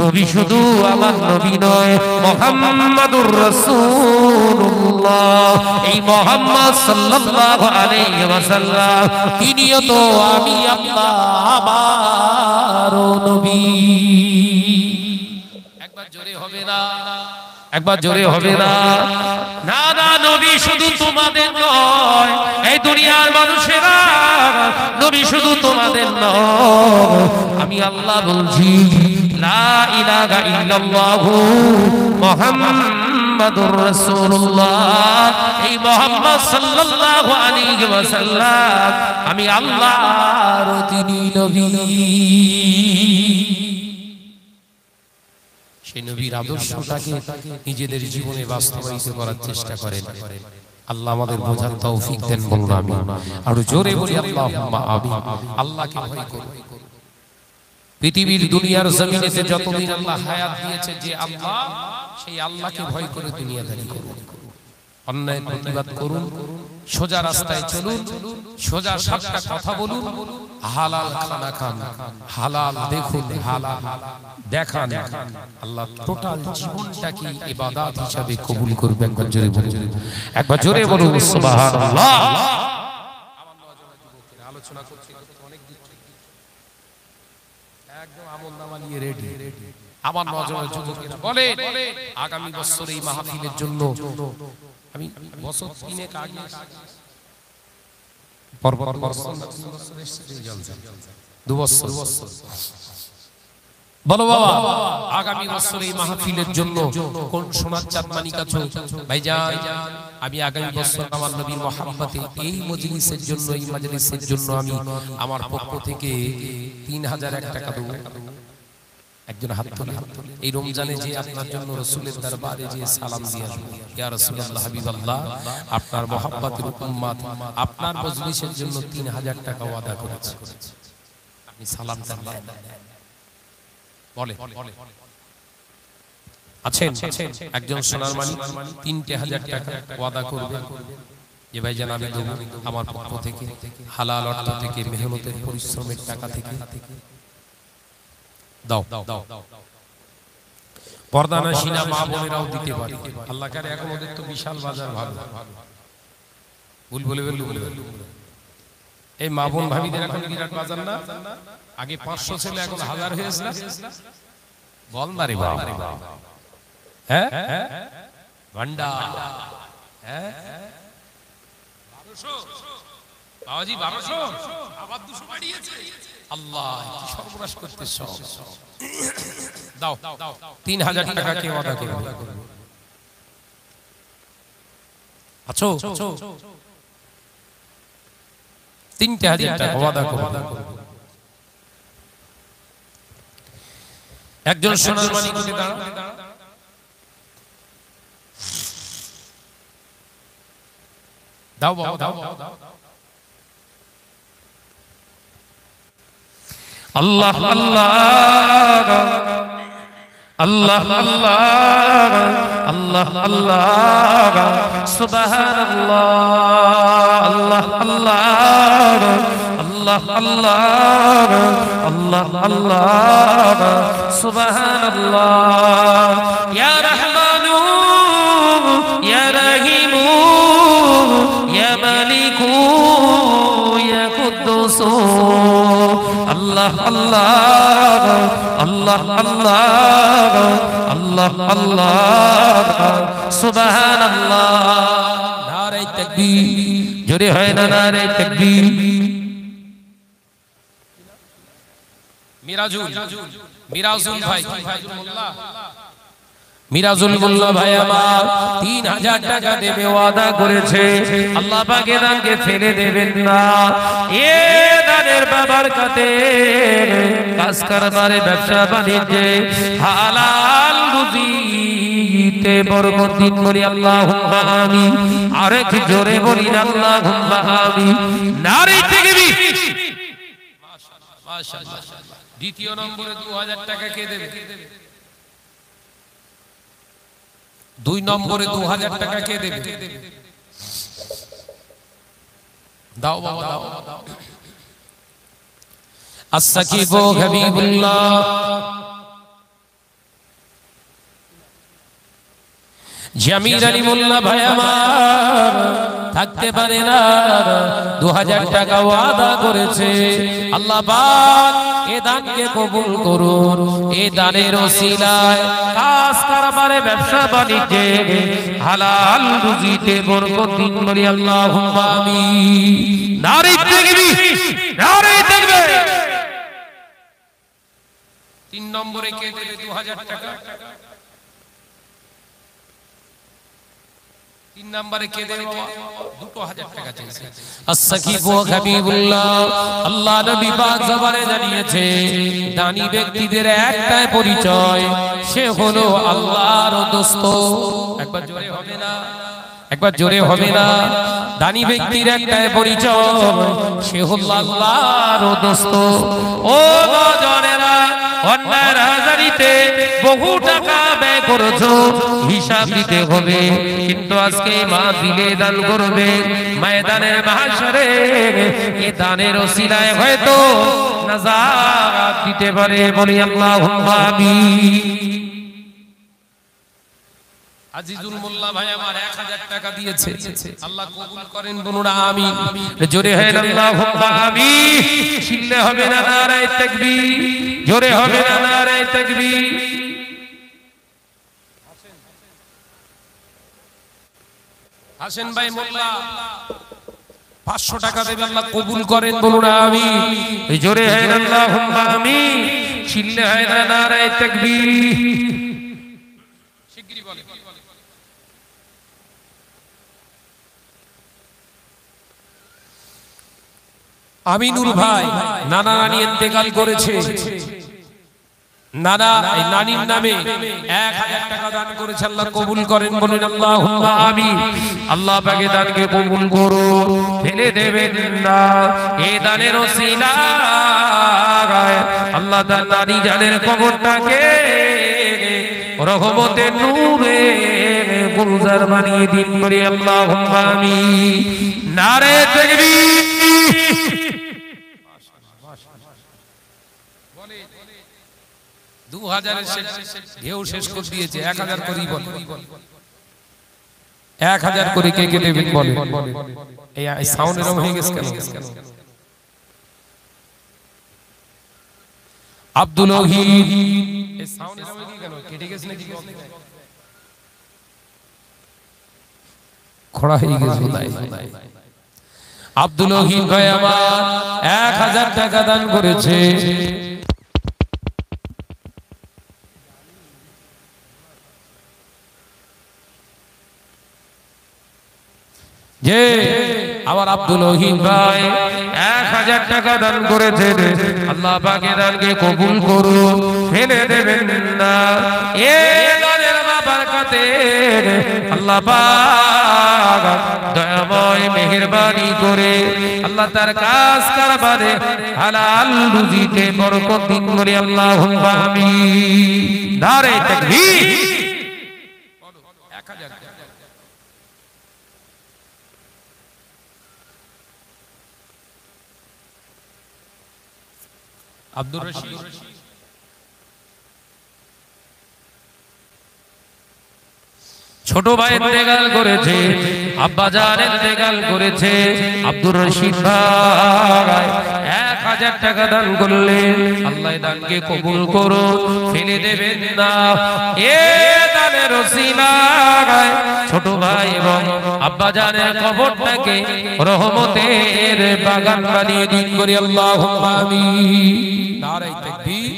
A: নবী শুধু আমার নবী নয় মুহাম্মাদুর রাসূলুল্লাহ এই মুহাম্মদ সাল্লাল্লাহু আলাইহি ওয়াসাল্লাম তিনিও তো আমি আল্লাহ আমার নবী একবার জোরে হবে না না না নবী শুধু তোমাদের নয় এই দুনিয়ার মানুষেরা নবী শুধু তোমাদের নয় আমি আল্লাহ বলছি লা ইলাহা ইল্লাল্লাহু মুহাম্মাদুর
B: মুহাম্মাদুর রাসূলুল্লাহ, এই মুহাম্মদ সাল্লাল্লাহু আলাইহি ওয়াসাল্লাম আমি আল্লাহর তিনি নবী। সেই নবীর আদর্শটাকে নিজেদের জীবনে বাস্তবায়িত করার চেষ্টা করেন। আল্লাহ আমাদের বোঝার তৌফিক দেন, বলুন আমিন। আর জোরে বলি আল্লাহুম্মা আমিন। আল্লাহকে ভয় করুন। পৃথিবীর দুনিয়ার জমিনেতে যতদিন আল্লাহ হায়াত দিয়েছে, যে আল্লাহ, সেই আল্লাহকে ভয় করে দুনিয়াদারি করুন, অন্যায় প্রতিবাদ করুন, সোজা রাস্তায় চলুন, সোজা সাতটা কথা বলুন, হালাল খানা খান, হালাল দেখুন, হালাল দেখান। আল্লাহ টোটাল জীবনটাকে ইবাদত হিসাবে কবুল করবেন। একবার জোরে বলুন, একবার জোরে বলুন সুবহানাল্লাহ। আলোচনা করছি অনেক দিন, একদম আমলনামা নিয়ে রেডি। আমার নজরের যুবকেরা বলে আগামী বছর এই মাহফিলের জন্য আমি বছর 3 আগে পরপর 2 বছর বলো বাবা, আগামী বছর এই মাহফিলের জন্য কোন সোনার চাঁদ মানিক আছো ভাইজান, আমি আগামী বছর আমার নবীর মহব্বতে এই মজলিসের জন্য, এই মাজলিসের জন্য আমি আমার পক্ষ থেকে 3001 টাকা দেব। একজন হাত তুলে, এই রমজানে যে আপনার জন্য রাসূলের দরবারে যে সালাম দিয়ে আসবে, ইয়া রাসূলুল্লাহ হাবিবাল্লাহ, আপনার মহব্বতের উম্মত আপনার মজলিসের জন্য 3000 টাকা ওয়াদা করেছে, আপনি সালামটা দেন। বলে আছেন একজন সোনার মানিক 3000 টাকা ওয়াদা করবে যে ভাইজান আমি দেব আমার পক্ষ থেকে, হালাল অর্থ থেকে, মেহনতের পরিশ্রমের টাকা থেকে দাও। পর্দানাশীনা মা বোনেরাও দিতে পারে, আল্লাহ কারে এখন ওদের তো বিশাল বাজার, ভালো ভুল বলে এই মা বোন ভাবিদের এখন বিরাট বাজার না? আগে 500 ছিল, এখন 1000 হয়েছে না? বল না রে বাবা, হ্যাঁ ভান্ডা, হ্যাঁ 1200 বাবাজি, 1200 আবার 200 বাড়িয়েছে। আল্লাহ কি সর্বনাশ করতেছ, দাও 3000 টাকা কে ওয়াদা করবে? আছো 3000 টাকা ওয়াদা করবে। একজন সোনার মানিক উঠে দাঁড়াও, দাও বাবা দাও। আল্লাহ আল্লাহ আল্লাহ আল্লাহ আল্লাহ আল্লাহ সুবহানাল্লাহ, আল্লাহ আল্লাহ আল্লাহ আল্লাহ আল্লাহ আল্লাহ সুবহানাল্লাহ। ইয়া রহমানু ইয়া রহিমু ইয়া মালিকু ইয়া কুদ্দুসু, আল্লাহ আল্লাহ আল্লাহ আল্লাহ আল্লাহ আল্লাহ সুবহানাল্লাহ। নারে তাকবীর, জোরে হয় না নারে তাকবীর। মিরাজুল ভাই, মিরাজুল মোল্লা ভাই আমার 3000 টাকা দেবে ওয়াদা করেছে, আল্লাহ পাকে দানকে ফেলে দেবেন না। এ দানের বাবার কাছে কাজ কারবারে, ব্যবসা বাণিজ্যে, হালাল রুজিতে বরকত দিন, বলি আল্লাহুম্মা আমিন। আরেক জোরে বলি আল্লাহুম্মা আমিন। নারে তাকবীর, মাশাআল্লাহ। দ্বিতীয় নম্বরে 2000 টাকা কে দেবে? 2 নম্বরে 2000 টাকা কে দেবে? দাও বাবা দাও। as-sakib habibullah, জামিল আলী মোল্লা ভাই আমার থাকতে পারে না, 2000 টাকা ওয়াদা করেছে। আল্লাহ পাক এ দানকে কবুল করুন, এ দানের ওসিলায় কাজ কারবারে, ব্যবসা বাণিজ্যে, হালাল রুজিতে বরকত দিন, বলি আল্লাহুম্মা আমিন। নারে তাকবীর, নারে তাকবীর। 3 নম্বরে কে দেবে 2000 টাকা?
A: তিন নম্বরে কে দেবে বাবা 2000 টাকা চাইছে
B: as-sakif wa habibullah আল্লাহ নবী পাক জবানে জানিয়েছে দানি ব্যক্তিদের একটাই পরিচয় সে হলো আল্লাহর দোস্ত একবার জোরে হবে না একবার জোরে হবে না দানি ব্যক্তির একটাই পরিচয় সে হলো আল্লাহর দোস্ত ও নজনেরা অন্যায় রাজনীতিতে বহু টাকা ব্যয় করেছো হিসাব দিতে হবে কিন্তু আজকে মাহফিলে দান করবে ময়দানে মাহশরে এই দানের ওসিলায় হয়তো নাজাত দিতে পারে বলি আল্লাহুম্মা আমিন
A: আজিজুল মোল্লা ভাই আমার 1000 টাকা দিয়েছে আল্লাহ কবুল করেন বলুন আমিন
B: জোরে হয় আল্লাহুম্মা আমিন চিল্লে হবে না নারায়ে তাকবীর জোরে হবে না নারায়ে তাকবীর
A: হাসেন ভাই মোল্লা 500 টাকা দেবে আল্লাহ কবুল করেন বলুন আমিন
B: জোরে হয় আল্লাহুম্মা আমিন চিল্লে হয় না নারায়ে তাকবীর
A: শিগগিরই বলে আমিনুল ভাই নানা নানি ইন্তেকাল করেছে নানা এই নানির নামে 1000 টাকা দান করেছে আল্লাহ কবুল করেন বলেন আল্লাহুম্মা
B: আমিন আল্লাহ পাকে দানকে কবুল করো ফেলে দেবেন না এই দানের ওসিলায় আল্লাহ তার নারী জানের কবরটাকে রহমতের নূরে গুলজার বানিয়ে দিন বলি আল্লাহুম্মা আমিন নারে তাকবীর
A: 2000 এর ঢেউ শেষ করে দিয়েছে 1000 করেই বল 1000 করে কে কে দেবেন বলে এই সাউন্ড এরকম হয়ে গেছে কেন আব্দুল ওহীদ এই সাউন্ড এরকম কি কেন কেটে গেছে নাকি খড়া হয়ে গেছে বোধহয় আব্দুল ওহীদ ভাই আমার 1000 টাকা দান করেছে যে আবার আব্দুল ওহীদ ভাই
B: 1000 টাকা দান করেছেন আল্লাহ পাকের দানকে কবুল করুন ফেলে দেবেন না এই দানের বরকতে আল্লাহ পাক দয়াময় মেহেরবানি করে আল্লাহ তার কাজ কারবারে হালাল রুজিতে বরকত দিন বলি আল্লাহুম্মা আমিন নারে তাকবীর
A: 1000 আব্দুর রশিদ
B: ছোট ভাই ইন্তেকাল করেছে আব্বা জান ইন্তেকাল করেছে আব্দুর রশিদ ভাই 1000 টাকা দান করলেন আল্লাহ দানকে কবুল করো ফেলে দেবেন না এই দানের ওসিলায় ছোট ভাই এবং আব্বা জানের কবরটাকে রহমতের বাগান বানিয়ে দিন করি আল্লাহুম্মা আমিন
A: নারে তাকবীর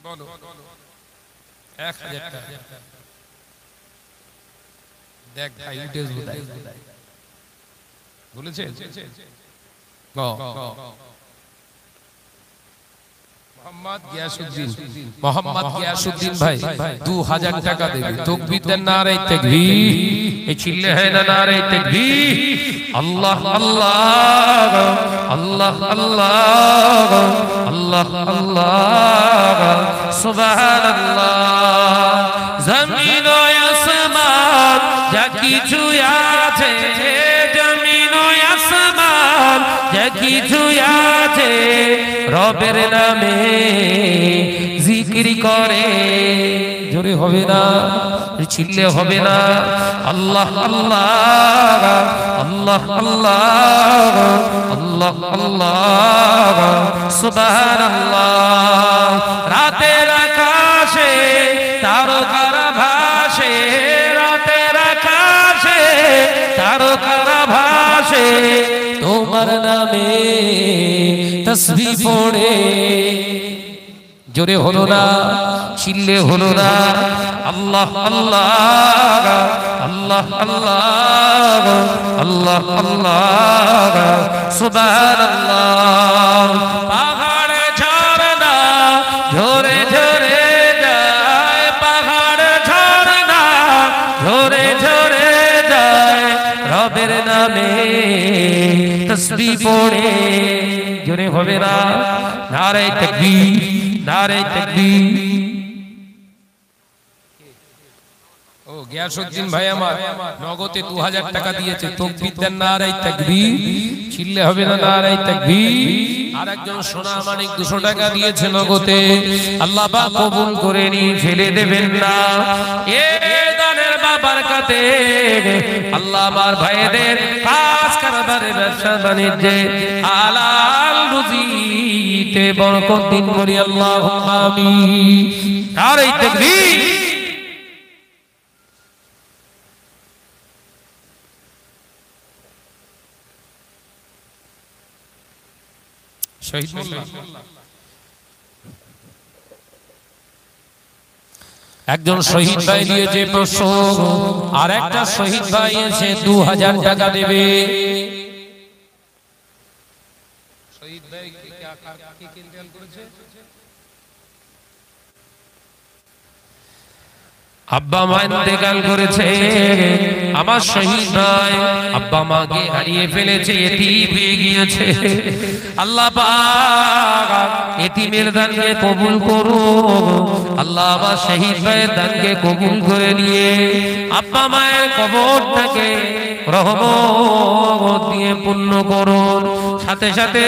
A: বলো 1000 টাকা দেখ ভাই ইউটিউব বোধহয় বলেছে মোহাম্মদ গিয়াসউদ্দিন ভাই 2000 টাকা দেবে তাকবীর দেন নারে তাকবীর
B: এই চিল্লে হয় না নারে তাকবীর আল্লাহ আল্লাহ আল্লাহ আল্লাহ আল্লাহ আল্লাহ সুবহানাল্লাহ জমিন ও আসমান যা কিছু আছে জমিন ও আসমান যা কিছু আছে রবের নামে জিকির করে জোরে হবে না চিল্লে হবে না আল্লাহ আল্লাহ আল্লাহ আল্লাহ আল্লাহ আল্লাহ সুবহানাল্লাহ রাতের আকাশে তারকারা ভাসে রাতের আকাশে তারকারা ভাসে তোমার নামে তসবিহ পড়ে জোরে হলো না চিল্লে হলো না আল্লাহ আল্লাহ আল্লাহ আল্লাহ আল্লাহ আল্লাহ সুবহানাল্লাহ। পাহাড়ে ঝরনা ঝরে ঝরে যায়, পাহাড় ঝরনা ঝরে ঝরে যায়, রবের নামে তসবিহ পড়ে জোরে হবে না নারে তাকবীর নারে তাকবীর।
A: ও গিয়াসউদ্দিন ভাই আমার নগদে 2000 টাকা দিয়েছে, তাকবীর দেন নারে তাকবীর, চিল্লে হবে না নারে তাকবীর। আরেকজন সোনা মানিক 200 টাকা দিয়েছে নগদে, আল্লাহ পাক কবুল করে নি, ফেলে দেবেন না। এ দানের বারকাতে আল্লাহ আমার ভাইদের কাজ কারবারে ব্যবসা বাণিজ্যে হালাল রুজিতে বরকত দিন করি আল্লাহুম্মা আমিন নারে তাকবীর। শহীদ মোল্লা একজন শহীদ ভাই দিয়েছে 500, আর একটা শহীদ ভাই এসে 2000 টাকা দেবে। শহীদ ভাই কে ইন্তেকাল করেছে?
B: আব্বা মা ইন্তেকাল করেছে, আমার শহীদ ভাই আব্বা মাকে হারিয়ে ফেলেছে, এতিম হয়ে গিয়েছে। আল্লাহ পাক এতিমের দানকে কবুল করুন, আল্লাহ আমার শহীদ ভাইয়ের দানকে কবুল করে নিয়ে আব্বা মায়ের কবরটাকে রহমত দিয়ে পূর্ণ করুন। সাথে সাথে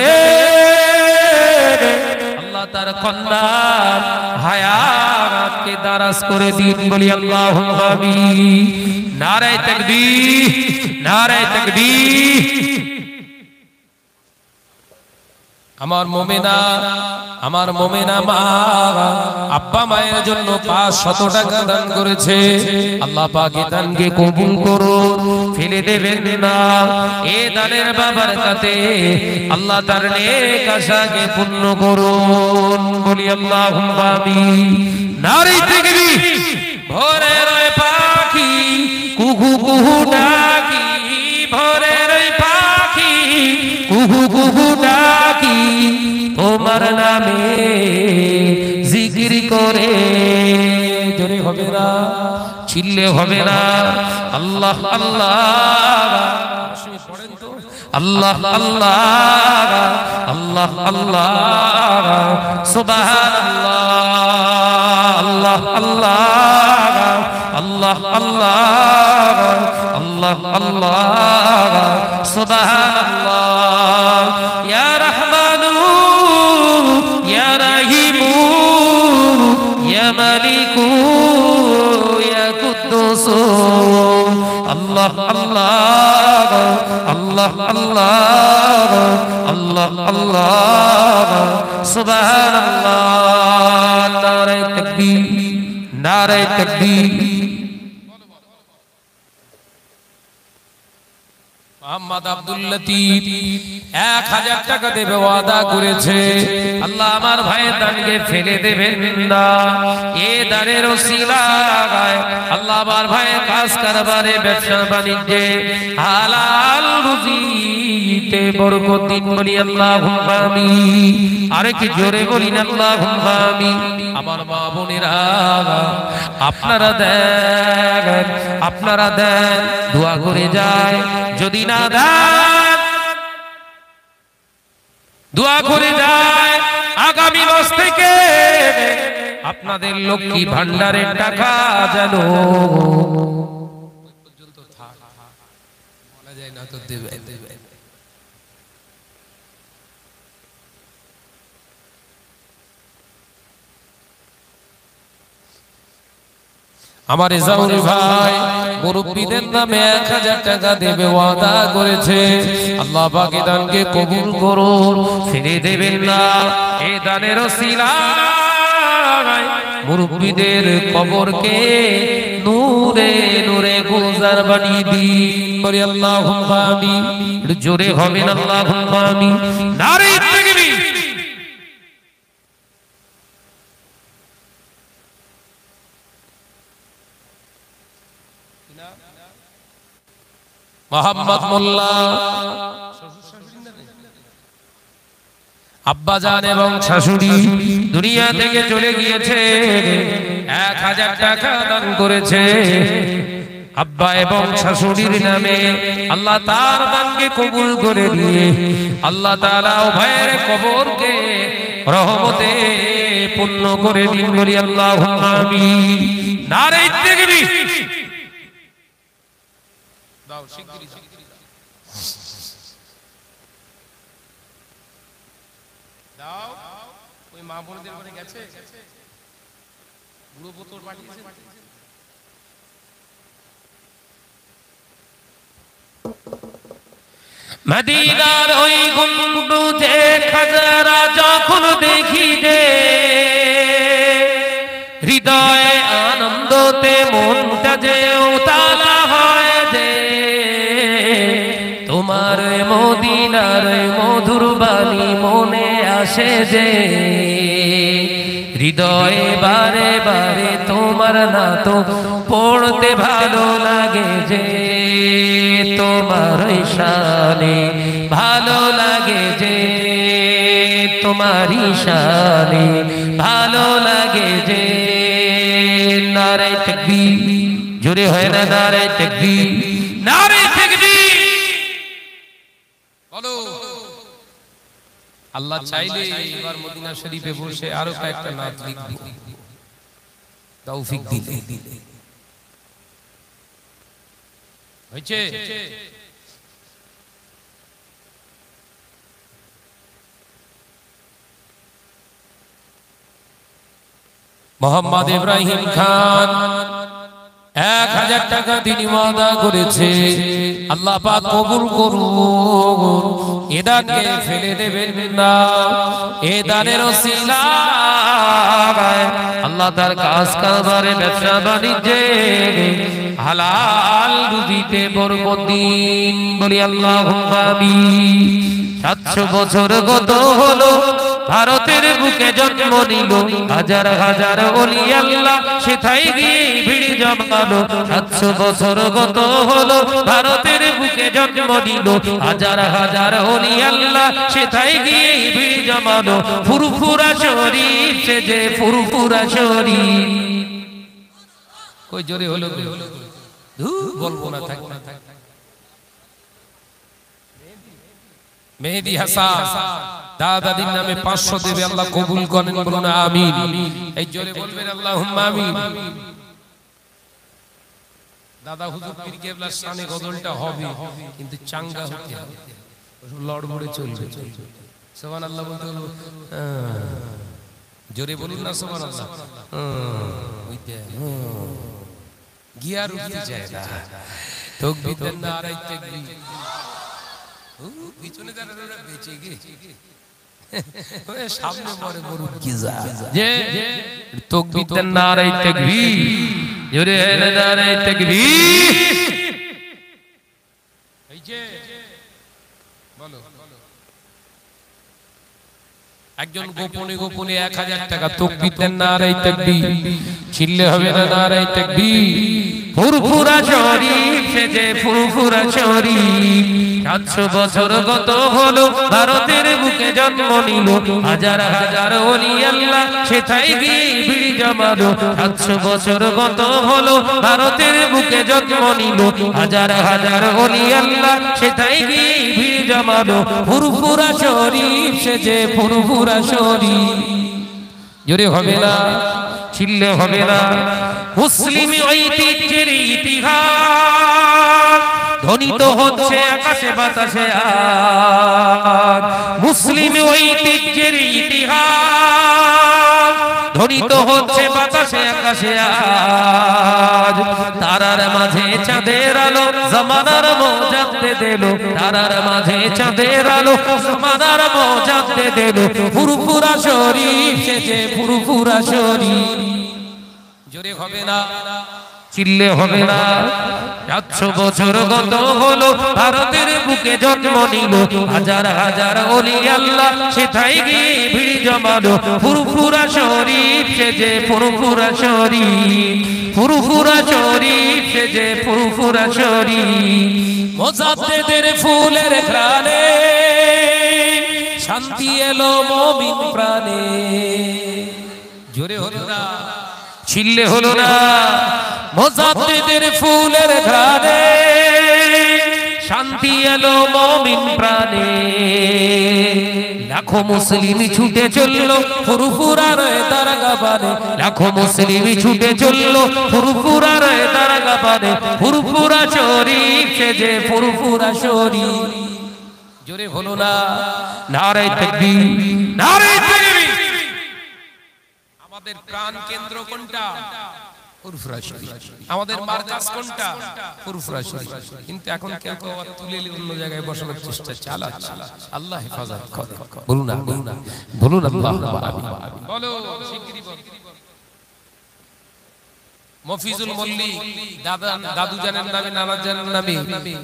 B: আল্লাহ তার কন্যার হায়াতকে দারাজ করে দিন বলি আল্লাহুম্মা আমিন নারে তাকবীর নারে তাকবীর।
A: আমার মোমেনা মা আব্বা মায়ের জন্য 500 টাকা দান করেছে, আল্লাহ পাক এই দানকে কবুল করুন, ফেলে দেবেন না। এই দানের বারকাতে আল্লাহ তার নেক আশাকে পূর্ণ করুন বলি আল্লাহুম্মা আমিন নারে তাকবীর। ভোরের ওই পাখি কুহু কুহু ডাকি, ভোরের ওই পাখি কুহু কুহু ডাকি, তোমার নামে জিকির করে জোরে হবে না চিল্লে হবে না আল্লাহ আল্লাহ আল্লাহ আল্লাহ আল্লাহ আল্লাহ সুবহানাল্লাহ আল্লাহ আল্লাহ আল্লাহ আল্লাহ আল্লাহ আল্লাহ সুবহানাল্লাহ। ইয়া রহমানু ইয়া রহিমু ইয়া মালিকু ইয়া কুদ্দুস আল্লাহ আল্লাহ আল্লাহ আল্লাহ আল্লাহ আল্লাহ সুবহানাল্লাহ নারে তাকবীর নারে তাকবীর। মোহাম্মদ আব্দুল লতিফ 1000 টাকা দেবে ওয়াদা করেছে, আল্লাহ আমার ভাইয়ের দানকে ফেলে দেবেন না। এ দানের ওসিলায় আল্লাহ আমার ভাইয়ের কাজ কারবারে ব্যবসা বাণিজ্যে হালাল রুজিতে বরকত দিন বলি আল্লাহুম্মা আমিন। আরে কি জোরে বলিন আল্লাহুম্মা আমিন। আমার মা বোনেরা আপনারা দেন দোয়া করে যায়, যদি না দেন দোয়া করে যায় আগামী মাস থেকে আপনাদের লক্ষ্মী ভান্ডারের টাকা যেন পর্যন্ত থাক বলা যায় না তো দেবে। আমার রেজাউল ভাই মুরব্বিদের নামে 1000 টাকা দেবে ওয়াদা করেছে, আল্লাহ পাক এই দানকে কবুল করুন, ফিরে দেবেন না। এই দানের ওসিলায় মুরব্বিদের কবরকে নূরে নূরে গুলজার বানিয়ে দিন বলি আল্লাহুম্মা আমিন। জোরে হবে না আল্লাহুম্মা আমিন নারে তাকবীর।
B: মোহাম্মদ মোল্লা আব্বাজান এবং শাশুড়ি দুনিয়া থেকে চলে গিয়েছে, 1000 টাকা দান করেছে। আব্বা এবং শাশুড়ির নামে আল্লাহ তার দানকে কবুল করে দিয়ে আল্লাহ তাআলা উভয়ের কবরকে রহমতে পূর্ণ করে দিন, বলি আল্লাহুম্মা আমিন। নারে তাকবীর দাও, শিগগিরই দাও। ওই মা বোনদের বাড়ি গেছে, বুড়ো বোতল পাঠিয়েছে। মদিনার ওই গম্বুজে খাজরা যখন দেখি যে, হৃদয়ে আনন্দতে মনটা যে উতালা হয় যে, তোমার মদিনার মধুর বাণী মনে আসে যে, হৃদয়ে বারে বারে তোমার নাত পড়তে ভালো লাগে যে, তোমার শানে ভালো লাগে যে, তোমার শানে ভালো লাগে যে। নারে তাকবীর, জোরে হয় না নারে তাকবীর, নারে তাকবীর বলো। আল্লাহ চাইলে এবার মদিনা শরীফে বসে আরো কয়েকটা নাত লিখবি, তৌফিক দিলে হয়েছে। মোহাম্মদ ইব্রাহিম খান 1000 টাকা তিনি ওয়াদা করেছে, আল্লাহ পাক কবুল করুন। এ দানকে ফেলে দেবেন না, এ দানের ওসিলায় আল্লাহ তার কাজ কারবারে ব্যবসা বাণিজ্যে হালাল রুজিতে বরকত দিন, বলি আল্লাহুম্মা আমিন। 700 বছর গত হলো ভারতের বুকে জন্ম নিল, হাজার হাজার ওলি আল্লাহ সেথায় গিয়ে ভিড় জমালো। 700 বছর গত হলো ভারতের বুকে জন্ম নিল, হাজার হাজার ওলি আল্লাহ সেথায় গিয়ে ভিড় জমালো। ফুরফুরা শরীফ সে যে ফুরফুরা শরীফ, কই জোরে হলো বলবো না, থাক না থাক। মেহেদি হাসান দাদাদির নামে 500 দেবে, আল্লাহ কবুল করেন, বলুন আমিন। এই জোরে বলবেন আল্লাহুম্মা আমিন। দাদা হুজুর পীর কেবলার শানে গজলটা হবে, কিন্তু চাঙ্গা হতে হবে, লড়বড়ে চলবে। সুবহানাল্লাহ বলতে বলবো, জোরে বলুন না সুবহানাল্লাহ। ওইটা গিয়ার উঠতে যায় না, তাকবীর দেন না, আড়াই তাকবীর। পিছনে যারা বেঁচে গেছে সামনে পরে মরুক কি যা যে তাকবীর দেন না, আড়াই তাকবীর, জোরে নারে তাকবীর। এই যে বলো, একজন গোপনে গোপনে 1000 টাকা তাকবীর দেন না, আড়াই তাকবীর, ছিললে হবে না, নারে তাকবীর। ফুরফুরা শরীফ সে যে ফুরফুরা শরীফ, 700 বছর গত হলো ভারতের বুকে জন্ম নিল, হাজার হাজার ওলি আল্লাহ সেথায় গিয়ে ভিড় জমালো। 700 বছর গত হলো ভারতের বুকে জন্ম নিল, হাজার হাজার ওলি আল্লাহ সেথায় গিয়ে ভিড় জমালো। ফুরফুরা শরীফ সে যে ফুরফুরা শরীফ, জোরে হবে না, ছিললে হবে না। মুসলিম ঐতিহ্যের ইতিহাস ধ্বনিত হচ্ছে আকাশে বাতাসে আজ, মুসলিম ঐতিহ্যের ইতিহাস ধ্বনিত হচ্ছে বাতাসে আকাশে আজ। তারার মাঝে চাঁদের আলো জামানার মৌজাতে দিল, তারার মাঝে চাঁদের আলো জামানার মৌজাতে দিল। ফুরফুরা শরীফ সে যে ফুরফুরা শরীফ, জোরে হবে না, চিল্লে হবে না। 700 বছর গত হলো ভারতের বুকে জন্ম নিল হাজার হাজার ওলি আল্লাহ, সেথায় গিয়ে ভিড় জমালো ফুরফুরা শরীফ সেজে ফুরফুরা শরীফ, ফুরফুরা শরীফ সেজে ফুরফুরা শরীফ।
A: মোজাদ্দেদের ফুলের ঘ্রাণে শান্তি এলো মুমিন প্রাণে। জোরে হলো না,
B: চিল্লে হলো না।
A: মোজাদ্দেদের ফুলের ঘ্রাণে
B: শান্তি এলো মুমিন প্রাণে। লাখো মুসলিম ছুটে চললো ফুরফুরার দরগা পানে, লাখো মুসলিম ছুটে চললো ফুরফুরার দরগা পানে, ফুরফুরা শরীফ সেজে ফুরফুরা শরীফ।
A: জোরে হলো না,
B: নারে তাকবীর, নারে তাকবীর।
A: আমাদের প্রাণ কেন্দ্র কোনটা? ফুরফুরা শরীফ। আমাদের মার্কাজ কোনটা? ফুরফুরা শরীফ। কিন্তু এখন কেউ কেউ তুলে অন্য জায়গায় বসানোর চেষ্টা চালাচ্ছে। আল্লাহ হেফাজত করে। বলুন না, বলুন না, বলুন আল্লাহুম্মা আমিন। বলো শিগগিরই বলো। মফিজুল মল্লিক দাদু জানেন নামে, নানা জানেন নামে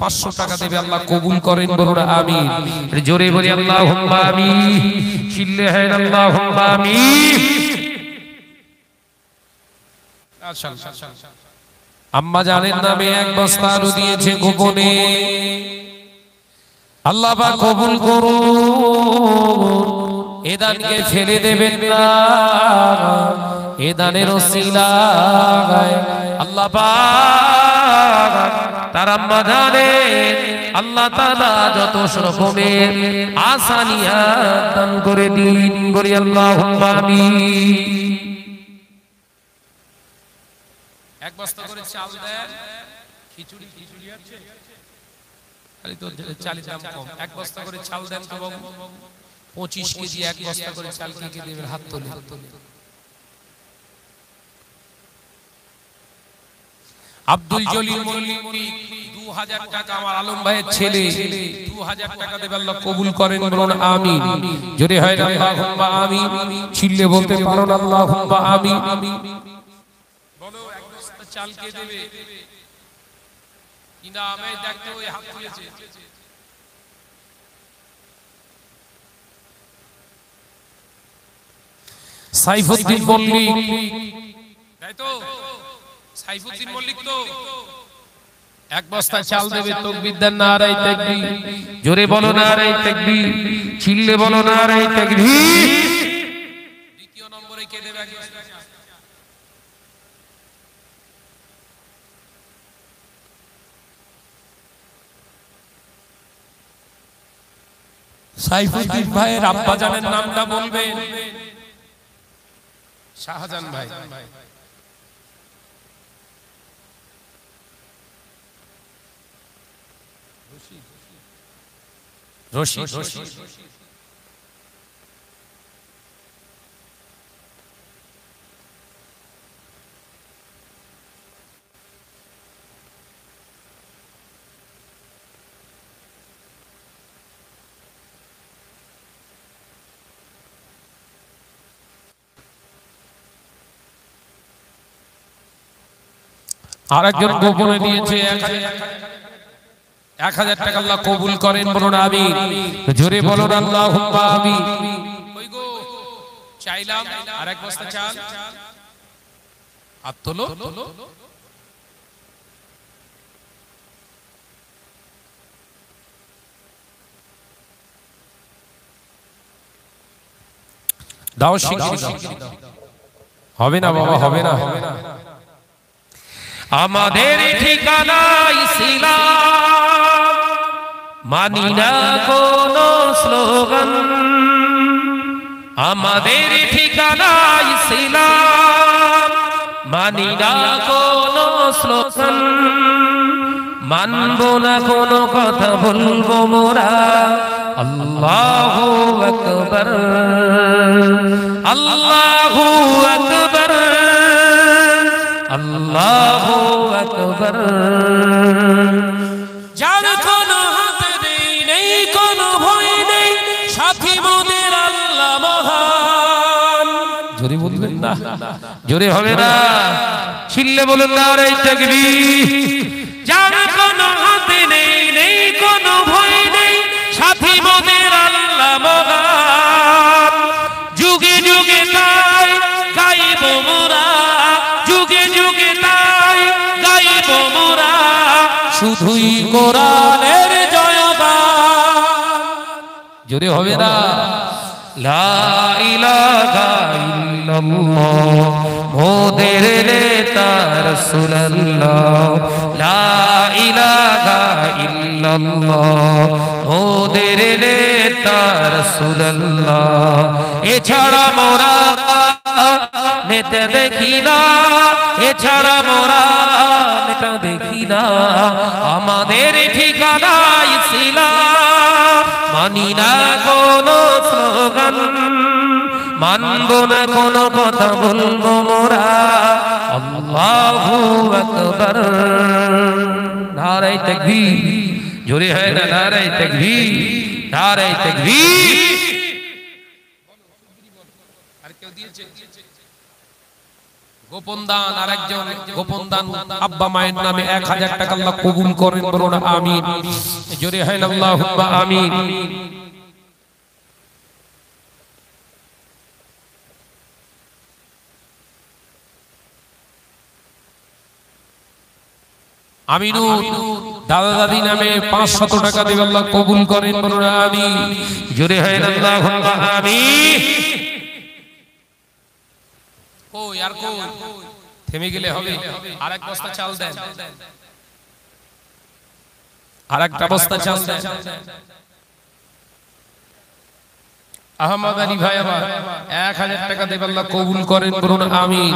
A: 500 টাকা দেবে, আল্লাহ কবুল করেন। বলুন আমিন।
B: জোরে বলি আল্লাহুম্মা আমিন। চিল্লে হয় আল্লাহুম্মা আমিন।
A: আম্মা জানেন নামে 1 বস্তা আলু দিয়েছে গোপনে, আল্লাহ পাক কবুল করুন। এ দানকে ফেলে দেবেন না, এ দানের ওসিলায় আল্লাহ পাক তার আম্মা জানেন আল্লাহ তাআলা যত রকমের আসানিয়াত দান করে দিন। বলি আল্লাহুম্মা আমিন। 1 বস্তা করে চাল দেন, খিচুড়ি আছে খালি তো চালের দাম কম। 1 বস্তা করে চাল দেন তো বাবু, 25 কেজি 1 বস্তা করে চাল কে কে দেবেন? হাত তোলে। আব্দুল জলিল মল্লিক 2000 টাকা, আমার আলম ভাইয়ের ছেলে 2000 টাকা দেবে, আল্লাহ কবুল করেন। বলুন আমিন। জোরে হয় না আল্লাহুম্মা আমিন। চিল্লে বলতে পারো না আল্লাহুম্মা আমিন। বলো 1 বস্তা চাল কে দেবে? কিনা আমি দেখতে ওই হাত তুলেছে। সাইফুদ্দিন মল্লিক, তাই তো? সাইফুদ্দিন মল্লিক তো 1 বস্তা চাল দেবে। তাকবীর দেন, নারায়ে তাকবীর।
B: জোরে বলো নারায়ে তাকবীর, চিল্লে বলো নারায়ে তাকবীর।
A: দ্বিতীয় নম্বরে কে দেবে? 1 বস্তা চাল। সাইফুদ্দিন ভাইয়ের আব্বা জানের নামটা বলবেন? শাহজাহান ভাই। রশিদ। আরেকজন গোপনে দিয়েছে 1000 টাকা, আল্লাহ কবুল করেন। বলুন আমিন। জোরে বলুন আল্লাহুম্মা আমিন। কই গো চাইলাম আরেক বস্তা চাল, হাত তোলো। দাও শিগগিরই দাও। হবে না বাবা, হবে না।
B: আমাদের ঠিকানা ইসলাম, মানি না কোনো স্লোগান। আমাদের ঠিকানা ইসলাম, মানি না কোনো স্লোগান। মানব না কোনো কথা, বলবো মোরা আল্লাহু আকবার, আল্লাহু আকবার, আল্লাহু আকবার।
A: যার কোনো হাতে নেই কোনো ভয় নেই, সাথী মোদের আল্লাহ মহান। জোরে বলবেন না,
B: জোরে হবে না। চিল্লে বলুন নারে তাকবীর। যার কোনো হাতে নেই, নেই কোনো ভয় নেই, সাথী মোদের আল্লাহ মহান। যুগে যুগে তাই গাইব মোরা, যুগে যুগে তাই গাইব মোরা, শুধুই কোরআনের জয়গান। জোরে হবে না? লা ইলাহা ইল্লাল্লাহ মোদের নেতা রাসূলুল্লাহ, লা ইলাহা ইল্লাল্লাহ মোদের নেতা রাসূলুল্লাহ। এছাড়া মোরা নেতা দেখি না, এছাড়া মোরা নেতা দেখি না, আমাদের ঠিকানা ইসলাম। মানি না কোনো স্লোগান, মানব না কোনো কথা, বলবো মোরা আল্লাহু আকবার। নারে তাকবীর, জোরে হয় না নারে তাকবীর, নারে তাকবীর।
A: গোপন দান, আরেকজন গোপন দান আব্বা মায়ের নামে 1000 টাকা আল্লাহ কবুল করেন, বলুন আমিন। জোরে হয় না আল্লাহুম্মা আমিন। আমিনুর দাদা দাদি নামে 500 টাকা দেবে, আল্লাহ কবুল করেন, বলুন আমিন।
B: জোরে হয় না আল্লাহুম্মা আমিন।
A: কই আর কই, থেমে গেলে হবে? আরেক বস্তা চাল দেন, আরেকটা বস্তা চাল দেন। আহমদ আলী ভাই আবার 1000 টাকা দেবে, আল্লাহ কবুল করেন, বলুন আমিন।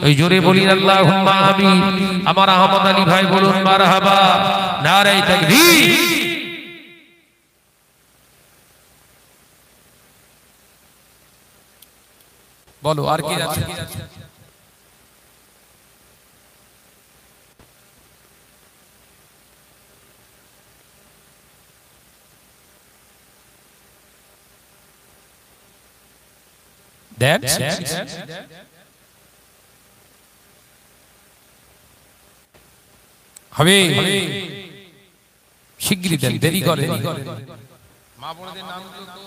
B: ওই জোরে বলি আল্লাহুম্মা আমিন। আমার আহমদ আলী ভাই বলুন মারহাবা, নারে তাকবীর।
A: বলো আর কি আছে? That's হবে, শিগগিরই দেন, দেরি করে মা বোনদের নামগুলো তো।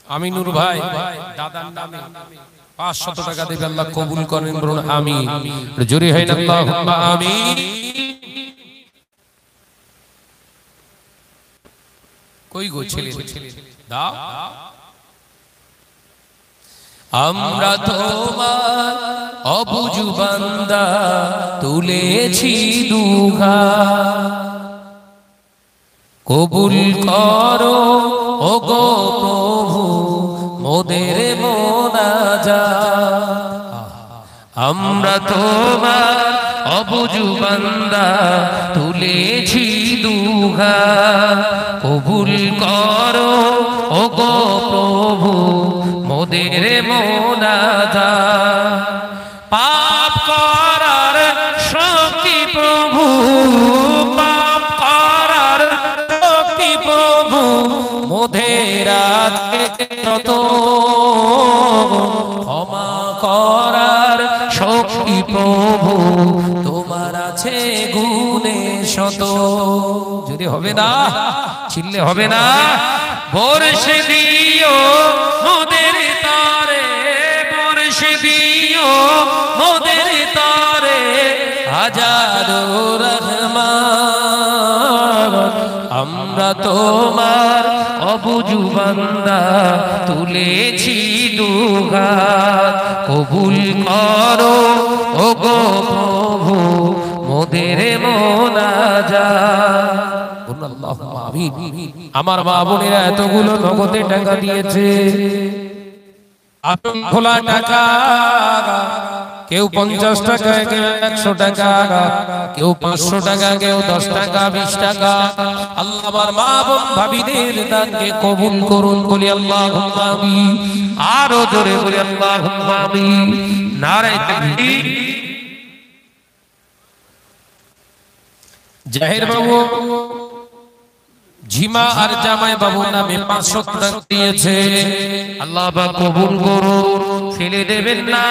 A: আমিনুর ভাই দাদার নামে 500 টাকা দেবে, আল্লাহ কবুল করেন, বলুন আমিন। জোরে হয় না আল্লাহুম্মা আমিন। কই গো ছেলে দাও। আমরা তোমার অবুঝ বান্দা, তুলেছি দুঘাত, কবুল করো ওগো প্রভু মোদের মোনাজাত।
B: আমরা তোমার অবুঝ বান্দা, তুলেছি দুঘাত, কবুল করো ওগো প্রভু মোদের মোনাজাত। পাপ করার শক্তি প্রভু, পাপ করার শক্তি প্রভু মোদের আছে যত, ক্ষমা করার শক্তি প্রভু তোমার আছে গুণে শত।
A: যদি হবে না,
B: চিল্লে হবে না। বর্ষে দিও মোদের তারে, বর্ষে দিও মোদের তারে, হাজারো রহমান। আমরা তোমার অবুঝ বান্দা, তুলেছি দুঘাত, কবুল করো ওগো প্রভু মোদের মোনাজাত।
A: আল্লাহুম্মা আমিন। আমার মা বোনেরা এতগুলো নগদে টাকা দিয়েছে, আপন খোলা টাকা, কেউ 50 টাকা, কেউ 100 টাকা, কেউ 500 টাকা, কেউ 10 টাকা, 20 টাকা। আল্লাহ আমার মা বোন ভাবিদের দানকে কবুল করুন, বলি আল্লাহুম্মা আমিন।
B: আরো জোরে বলি আল্লাহুম্মা আমিন। নারে তাকবীর।
A: জাহির বাবু ঝিমা আর জামাই বাবু নামে 500 টাকা দিয়েছে।
B: আল্লাহ পাক কবুল করুন, ফেলে দেবেন না।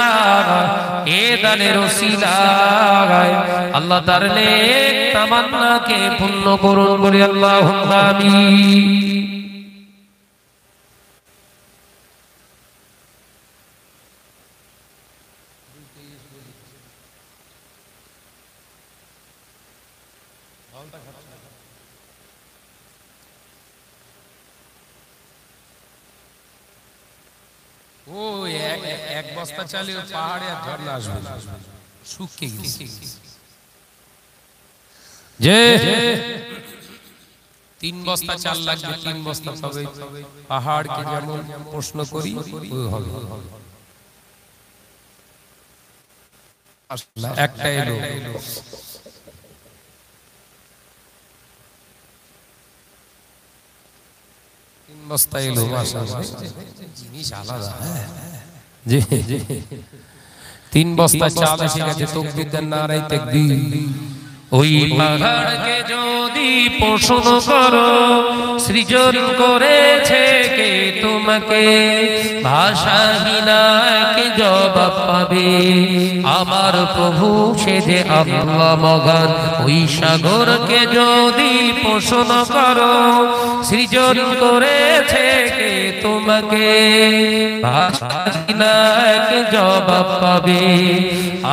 B: এ দানের ওসিলায় আল্লাহ তার নেক তামান্নাকে পূর্ণ করুন বলে আল্লাহুম্মা আমিন।
A: ও এক বস্তা চালে পাহাড়ে আর ঝর্ণা আসবে, শুকিয়ে গেছে। যে 3 বস্তা চাল লাগবে, 3 বস্তা পাবে। পাহাড়কে যেমন প্রশ্ন করি ওই হবে। একটা এলো, বস্তা এলো, মাশাআল্লাহ জিনিস আলাদা। জি 3 বস্তা চাল এসে গেছে। তাকবীর দেন, নারায়ে তাকবীর।
B: ওই পাহাড়কে যদি পোষণ করো, সৃজন করেছে কে তোমাকে, ভাষাহীনা কে জবাব পাবে। আমার প্রভু সে যে আল্লাহ মগান। ওই সাগরকে যদি পোষণ করো, সৃজন করেছে কে তোমাকে, ভাষাহীনা কে জবাব পাবে।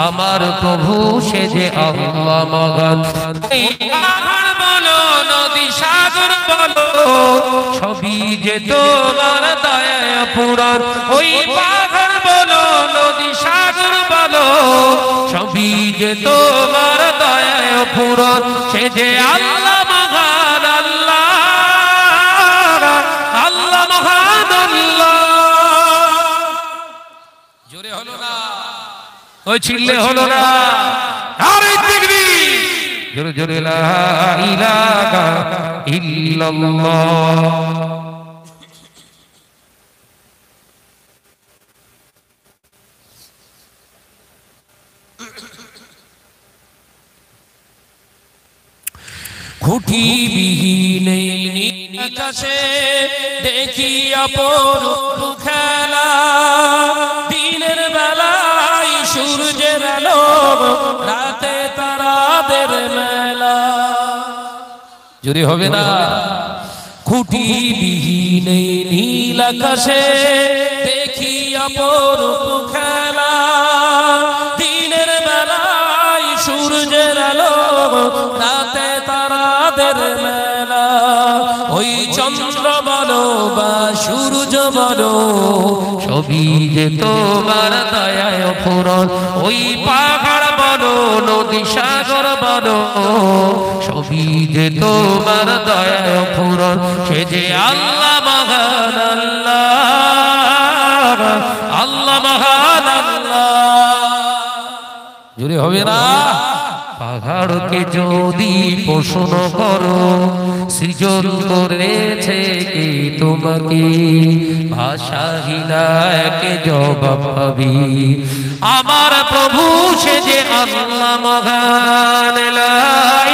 B: আমার প্রভু সে যে আল্লাহ মগান। পাহাড় বলো নদী সাগর বলো, সবই যে তোমার দয়ায় পুরান। ওই পাহাড় বলো নদী সাগর বলো, সবই যে তোমার দয়ায় পুরান। সে যে আল্লাহ মহান, আল্লাহ আল্লাহ মহান আল্লাহ।
A: জোরে হলো না,
B: ওই চিল্লে হলো না। আরে তাকবীর, জোরে জোরে লা ইলাহা ইল্লাল্লাহ।
A: খুঁটি বিহীন আকাশে দেখি অপরূপ খেলা, দিনের বেলায় সূর্যের আলো, রাতে তারাদের মেলা। যদি হবে না, খুঁটি বিহীন নীল আকাশে দেখি অপরূপ খেলা, দিনের বেলায় সূর্যের আলো, রাতে তারাদের মেলা। ওই চন্দ্র বলো বা সূর্য বলো,
B: সবই যে তোমার দয়ায় ফুরন। ওই পাহাড় বলো নদী সাগর বলো, সবই যে তোমার দয়ায় ফুরন। সে যে আল্লাহ মহান, আল্লাহ আল্লাহ মহান আল্লাহ।
A: জোরে হবে না।
B: পাহাড়কে যদি পোষণ করো, সৃজন করেছে কে তোমাকে, ভাষাহীনা কে জবাব পাবে। আমার প্রভু সে যে আল্লাহ মহান, লা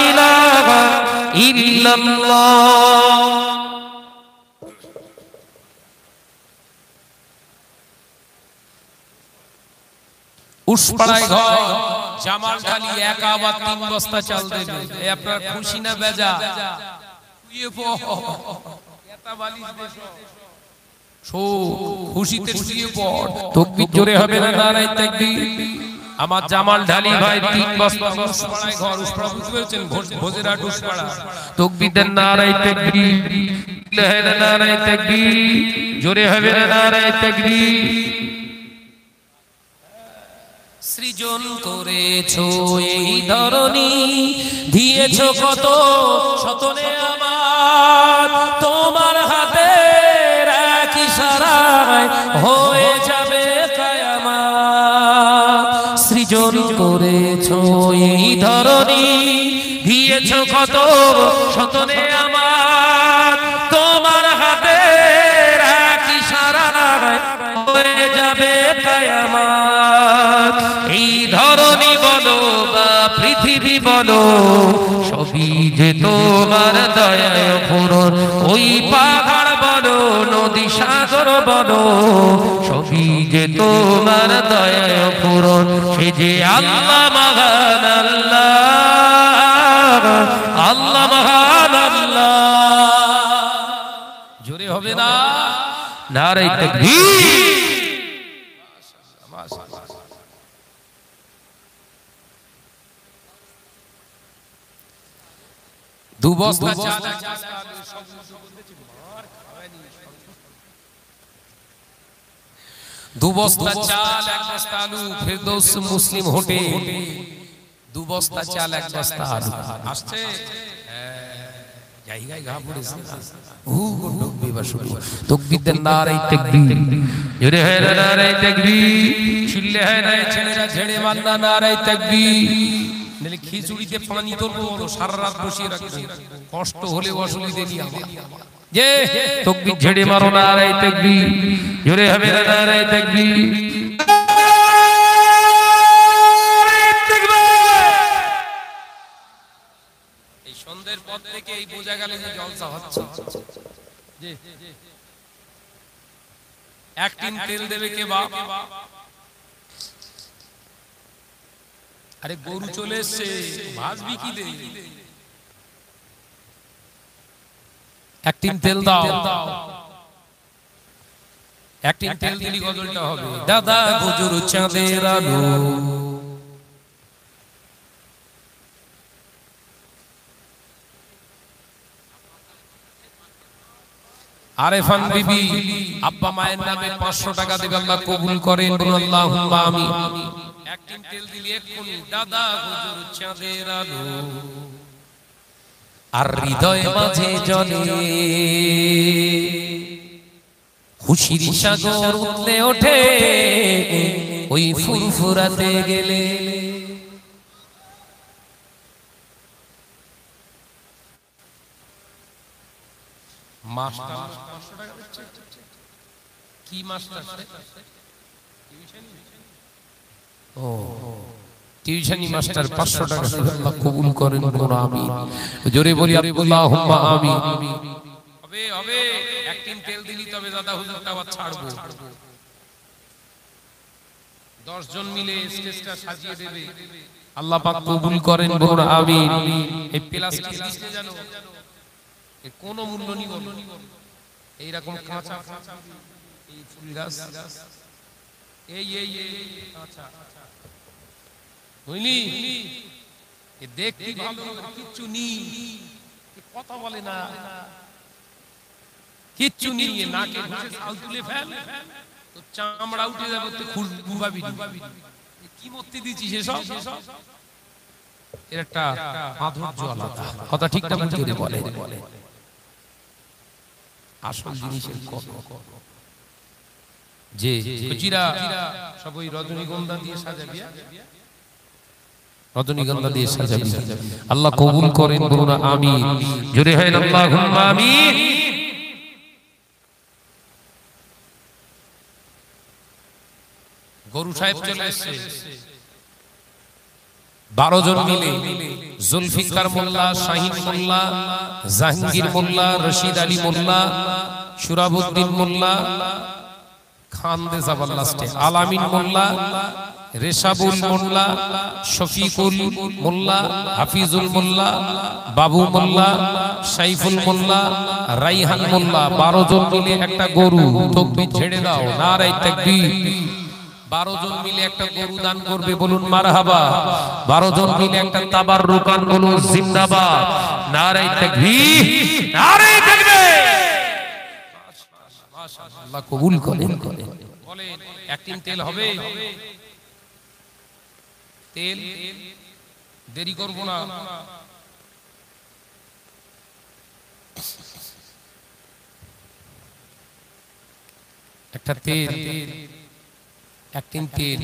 B: ইলাহা ইল্লাল্লাহ।
A: উসপাড়ায় ঘর, জামাল খালি এক আবার 3 বস্তা চাল দেবে। এই আপনার খুশি না বেজা? শুয়ে পড়, এটা বালিশ দেশো, শো খুশিতে শুয়ে পড়। তাকবীর জোরে হবে না, নারায়ে তাকবীর। আমার জামাল ঢালি ভাই 3 বস্তা উসপাড়ায় ঘর। উসপাড়া বুঝতে পেরেছেন? ভোজেরহাট উসপাড়া। তাকবীর দেন, নারায়ে তাকবীর। নারায়ে তাকবীর, জোরে হবে না, নারায়ে তাকবীর। সৃজন করেছো এই ধরনী, দিয়েছো কত সতনে আমার, তোমার হাতে এক ইশারায় হয়ে যাবে কিয়ামত। সৃজন করেছো এই ধরনী, দিয়েছো কত সতনে আমার, তোমার হাতে এক ইশারায় হয়ে যাবে কিয়ামত। এই ধরনী বলো বা পৃথিবী
B: পৃথিবী বলো সবই যে তোমার দয়ায় পূরণ ওই পাহাড় বলো নদী সাগর বলো সবই যে তোমার দয়ায় পূরণ সে যে আল্লাহ মহান আল্লাহ আল্লাহ মহান আল্লাহ
A: জোরে হবে না
B: নারে তাকবীর
A: দু বস্তা চাল দু বস্তা চাল এক বস্তা আলু ফেরদৌস মুসলিম হোটেল দু বস্তা চাল এক বস্তা আলু আসছে জায়গায় ঘা পড়েছে ও ডুববে বা শুরু তাকবীর নারে তাকবীর জোরে হয় নারে তাকবীর চিল্লে হয় না ছেলেরা ঝেড়ে মারনা নারে তাকবীর নলে খিচুড়িতে পানি তুলবো সারা রাত বসিয়ে রাখবে কষ্ট হলে অসুবিধে নেই আমার যে
B: তাকবীর ঝেড়ে মারো নারে তাকবীর জোরে হবে নারে তাকবীর
A: এই সন্ধ্যের পর থেকে এই বোঝা গেল যে জলসা হচ্ছে জি এক টিন তেল দেবে কে বাপ আরে গরু চলে এসছে ভাজবি কি দে এক টিন তেল দাও এক টিন তেল দিলি গজলটা হবে দাদা গুজুর চাঁদের আলো আরেফান বিবি আব্বা মায়ের নামে 500 টাকা দেবে আল্লাহ কবুল করেন বলুন আল্লাহুম্মা আমিন এক টিন তেল দিলি এক্ষুনি দাদা হুজুর চাঁদের আলো আর হৃদয় মাঝে জ্বলে খুশির সাগর উঠলে ওঠে ওই ফুরফুরাতে গেলে মাস্টার 500 টাকা দিচ্ছে কি মাস্টার ও টিউশনি মাস্টার 500 টাকা আল্লাহ কবুল করেন বলুন আমিন জোরে বলি আল্লাহুম্মা আমিন হবে হবে এক টিন তেল দিলি তবে দাদা হুজুরটা আবার ছাড়বো 10 জন মিলে স্টেজটা সাজিয়ে দেবে আল্লাহ পাক কবুল করেন বলুন আমিন এই প্লাস্টিক দিতে জানো কোন মূল্য নিব এইরকম কাঁচা এই ফুল গাছ এই আচ্ছা বুঝলি এ দেখতে ভালো কিচ্ছু নি কথা বলে না কিচ্ছু নি নাকে ঘুষে ছাল তুলে ফেল তো চামড়া উঠে যাবে তো খুশবু পাবি কি মূর্তি দিছিস এসব এর একটা মাধুর্য আলাদা কথা ঠিকঠাক বুঝে বলে আসল জিনিসের কত যে কুচিরা সব ওই রজনীগন্ধা দিয়ে সাজাবি রজনীগন্ধা দিয়ে সাজাবি আল্লাহ কবুল করেন বলুন আমিন জোরে হয় আল্লাহুম্মা আমিন গরু সাহেব চলে এসেছে 12 জন মিলে জুলফিকার মোল্লা শাহিন মোল্লা জাহাঙ্গীর মোল্লা রশিদ আলী মোল্লা সুরাবউদ্দিন মোল্লা খান দেজাবাল লাস্টে আলামিন মোল্লা রেশাবুল মোল্লা শফিকুল মোল্লা হাফিজুল মোল্লা বাবু মোল্লা সাইফুল মোল্লা রাইহান মোল্লা 12 জন মিলে একটা গরু তাকবীর ছেড়ে দাও নারে তাকবীর 12 জন মিলে একটা গরু দান করবে বলুন মারহাবা 12 জন মিলে একটা তাবাররুকান বলুন জিন্দাবাদ নারে তাকবীর নারে তাকবীর মাশাআল্লাহ আল্লাহ কবুল করেন বলেন এক টিন তেল হবে তেল দেরি করব না একটা তেল এক টিন তেল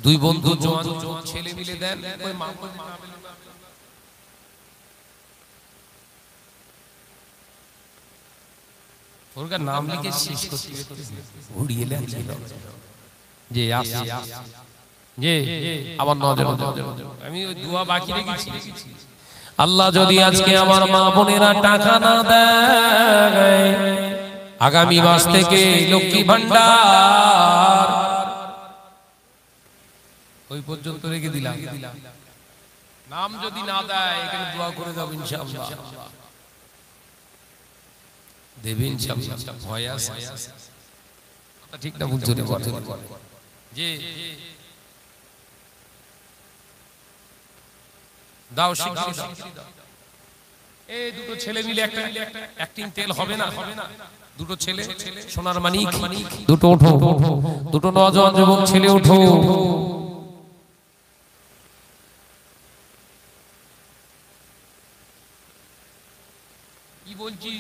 A: দুই বন্ধু জোয়ান ছেলে মিলে দেন ওই মা ওর নাম লিখে শেষ করতে ঘুরিয়ে লেন যে যে আমার নজর, আমি ওই দোয়া বাকি রেখেছি, আল্লাহ যদি আজকে আমার মা বোনেরা টাকা না দেয়, আগামী মাস থেকে লক্ষ্মী ভান্ডার ওই পর্যন্ত রেখে দিলাম, নাম যদি না দেয় এখানে দোয়া করে দেব ইনশাআল্লাহ, দেবে ইনশাআল্লাহ। ভয় আছে, ঠিক না বুঝতে যে দাও শিগগিরই দাও। এই দুটো ছেলে মিলে একটা অ্যাক্টিং তেল হবে না? দুটো ছেলে সোনার মানিক, দুটো ওঠো, দুটো নওজোয়ান যুবক ছেলে ওঠো। কি বলছি?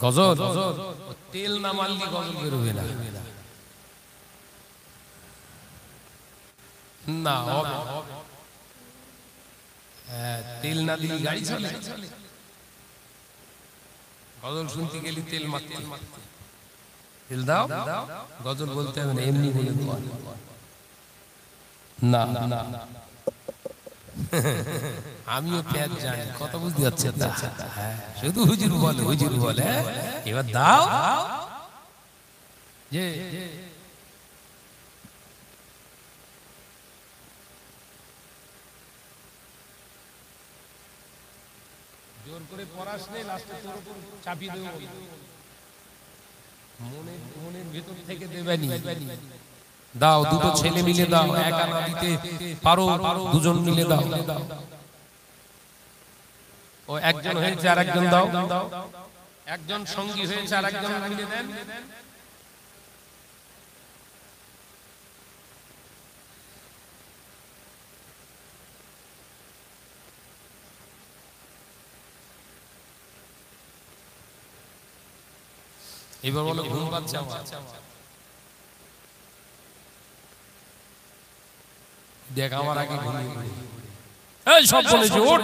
A: গজল তেল না মারলে গজল বেরোবে না, না হবে। তেল না দিলে গাড়ি চলে? গজল শুনতে গেলে তেল মারতে, তেল দাও, গজল বলতে হবে না, এমনি বলে না না। আমিও প্যাজ জানি, কথা বুঝতে যাচ্ছে না, শুধু হুজুর বলে, হুজুর বলে। এবার দাও যে জোর করে পড়াস নেই, লাস্টে তোর উপর চাপিয়ে দেবো, মনের ভেতর থেকে দেবেনি। দাও, দুটো ছেলে মিলে দাও, একা না দিতে পারো দুজন মিলে দাও। ও একজন হয়েছে আর একজন দাও, একজন সঙ্গী হয়েছে আর একজন মিলে দেন। এবার বলো ঘুম পাচ্ছে আমার, দেখ আমার আগে ঘুমিয়ে পড়ি। এই সব বলেছে ওঠ।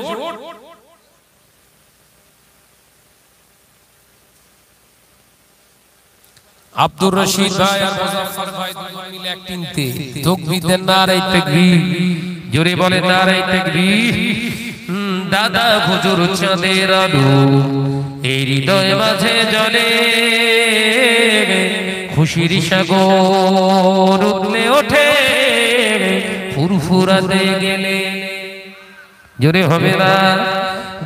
A: আব্দুর রশিদ ভাই আর মুজাফফর ভাই দুজন মিলে অ্যাক্টিং তে তাকবীর দেন, নারায়ে তাকবীর, জোরে বলেন নারায়ে তাকবীর। দাদা হুজুর চাঁদের আলো এই হৃদয় মাঝে জ্বলে, খুশির সাগর উঠলে ওঠে ফুরফুরাতে গেলে, জোরে হবে না?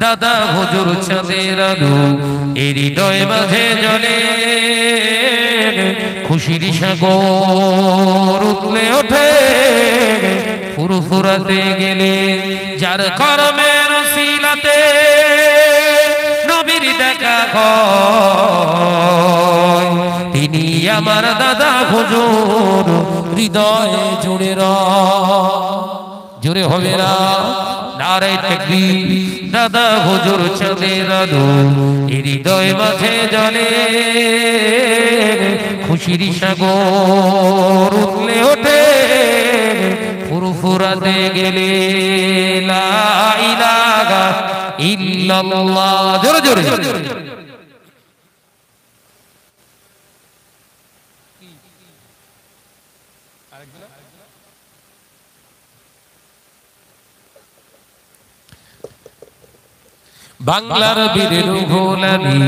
A: দাদা হুজুর চাঁদের আলো এই হৃদয় মাঝে জ্বলে, খুশির সাগর উঠলে ওঠে ফুরফুরাতে গেলে, যার কর্মের উসিলাতে নবীর দেখা হয়, তিনি আমার দাদা হুজুর হৃদয়ে জুড়ে জোরে হবে না? নারায়ে তাকবীর। দাদা হুজুর চাঁদের আলো হৃদয় মাঝে জ্বলে, খুশির সাগর উঠলে ওঠে ফুরফুরাতে গেলে, লা ইলাহা ইল্লাল্লাহ, জোরে জোরে বাংলার বীরের গোলামি,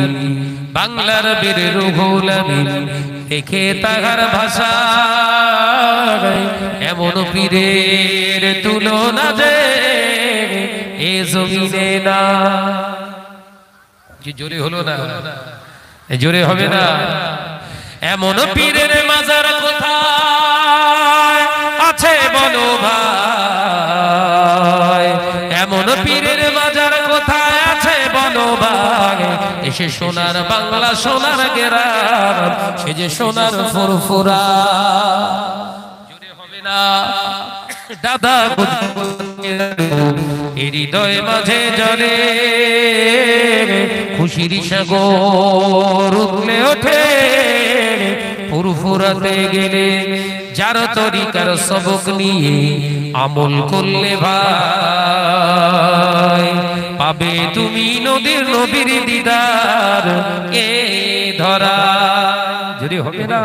A: বাংলার বীরের গোলামি দেখে তাহার ভাষা, এমন পীরের তুলনা যে এ জমিনে না। কি জোরে হলো না? জোরে হবে না? এমন পীরের মাজার কোথায় আছে বলো ভাই, এমন পীরের মাজার কোথায় আছে বলো ভাই, এসে সোনার বাংলা সোনার গেরাম, সে যে সোনার ফুরফুরা, জোরে হবে না? দাদা হৃদয় মাঝে জ্বলে, খুশির সাগর উঠলে ওঠে
B: ফুরফুরাতে গেলে যার তরিকার সবক নিয়ে আমল করলে ভাই পাবে তুমি নবীর দিদার এ ধরা যদি হবে না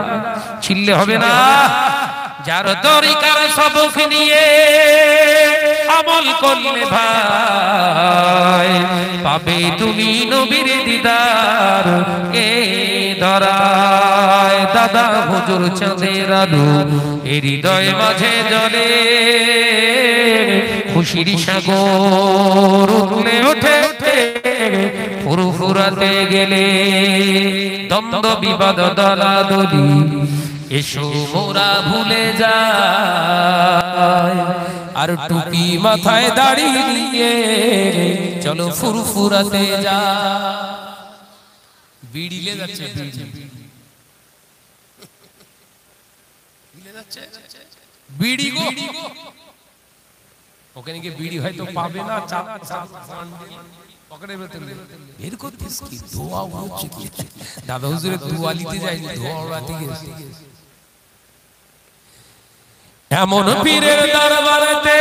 B: ছিললে হবে না যার তরিকার সবক নিয়ে আমল করলে ভাই পাবে তুমি নবীর দিদার এ ধরায় দাদা হুজুর চাঁদের আলো এর হৃদয় মাঝে জ্বলে খুশির সাগর উঠলে ওঠে ফুরফুরাতে গেলে দ্বন্দ্ব বিবাদ দলাদলি এসো মোরা ভুলে যায়
A: আর টুপি মাথায় দাড়ি নিয়ে চলো ফুরফুরাতে যা বিড়িলে যাচ্ছে বিড়ি গো ওখানে গিয়ে বিড়ি হয়তো পাবে না পকেটে বের করতেছ কি ধোয়া হচ্ছে কি দাদা হুজুরের ধোয়া নিতে যায়নি ধোয়া ওড়াতে গেছে
B: এমন পীরের দরবারেতে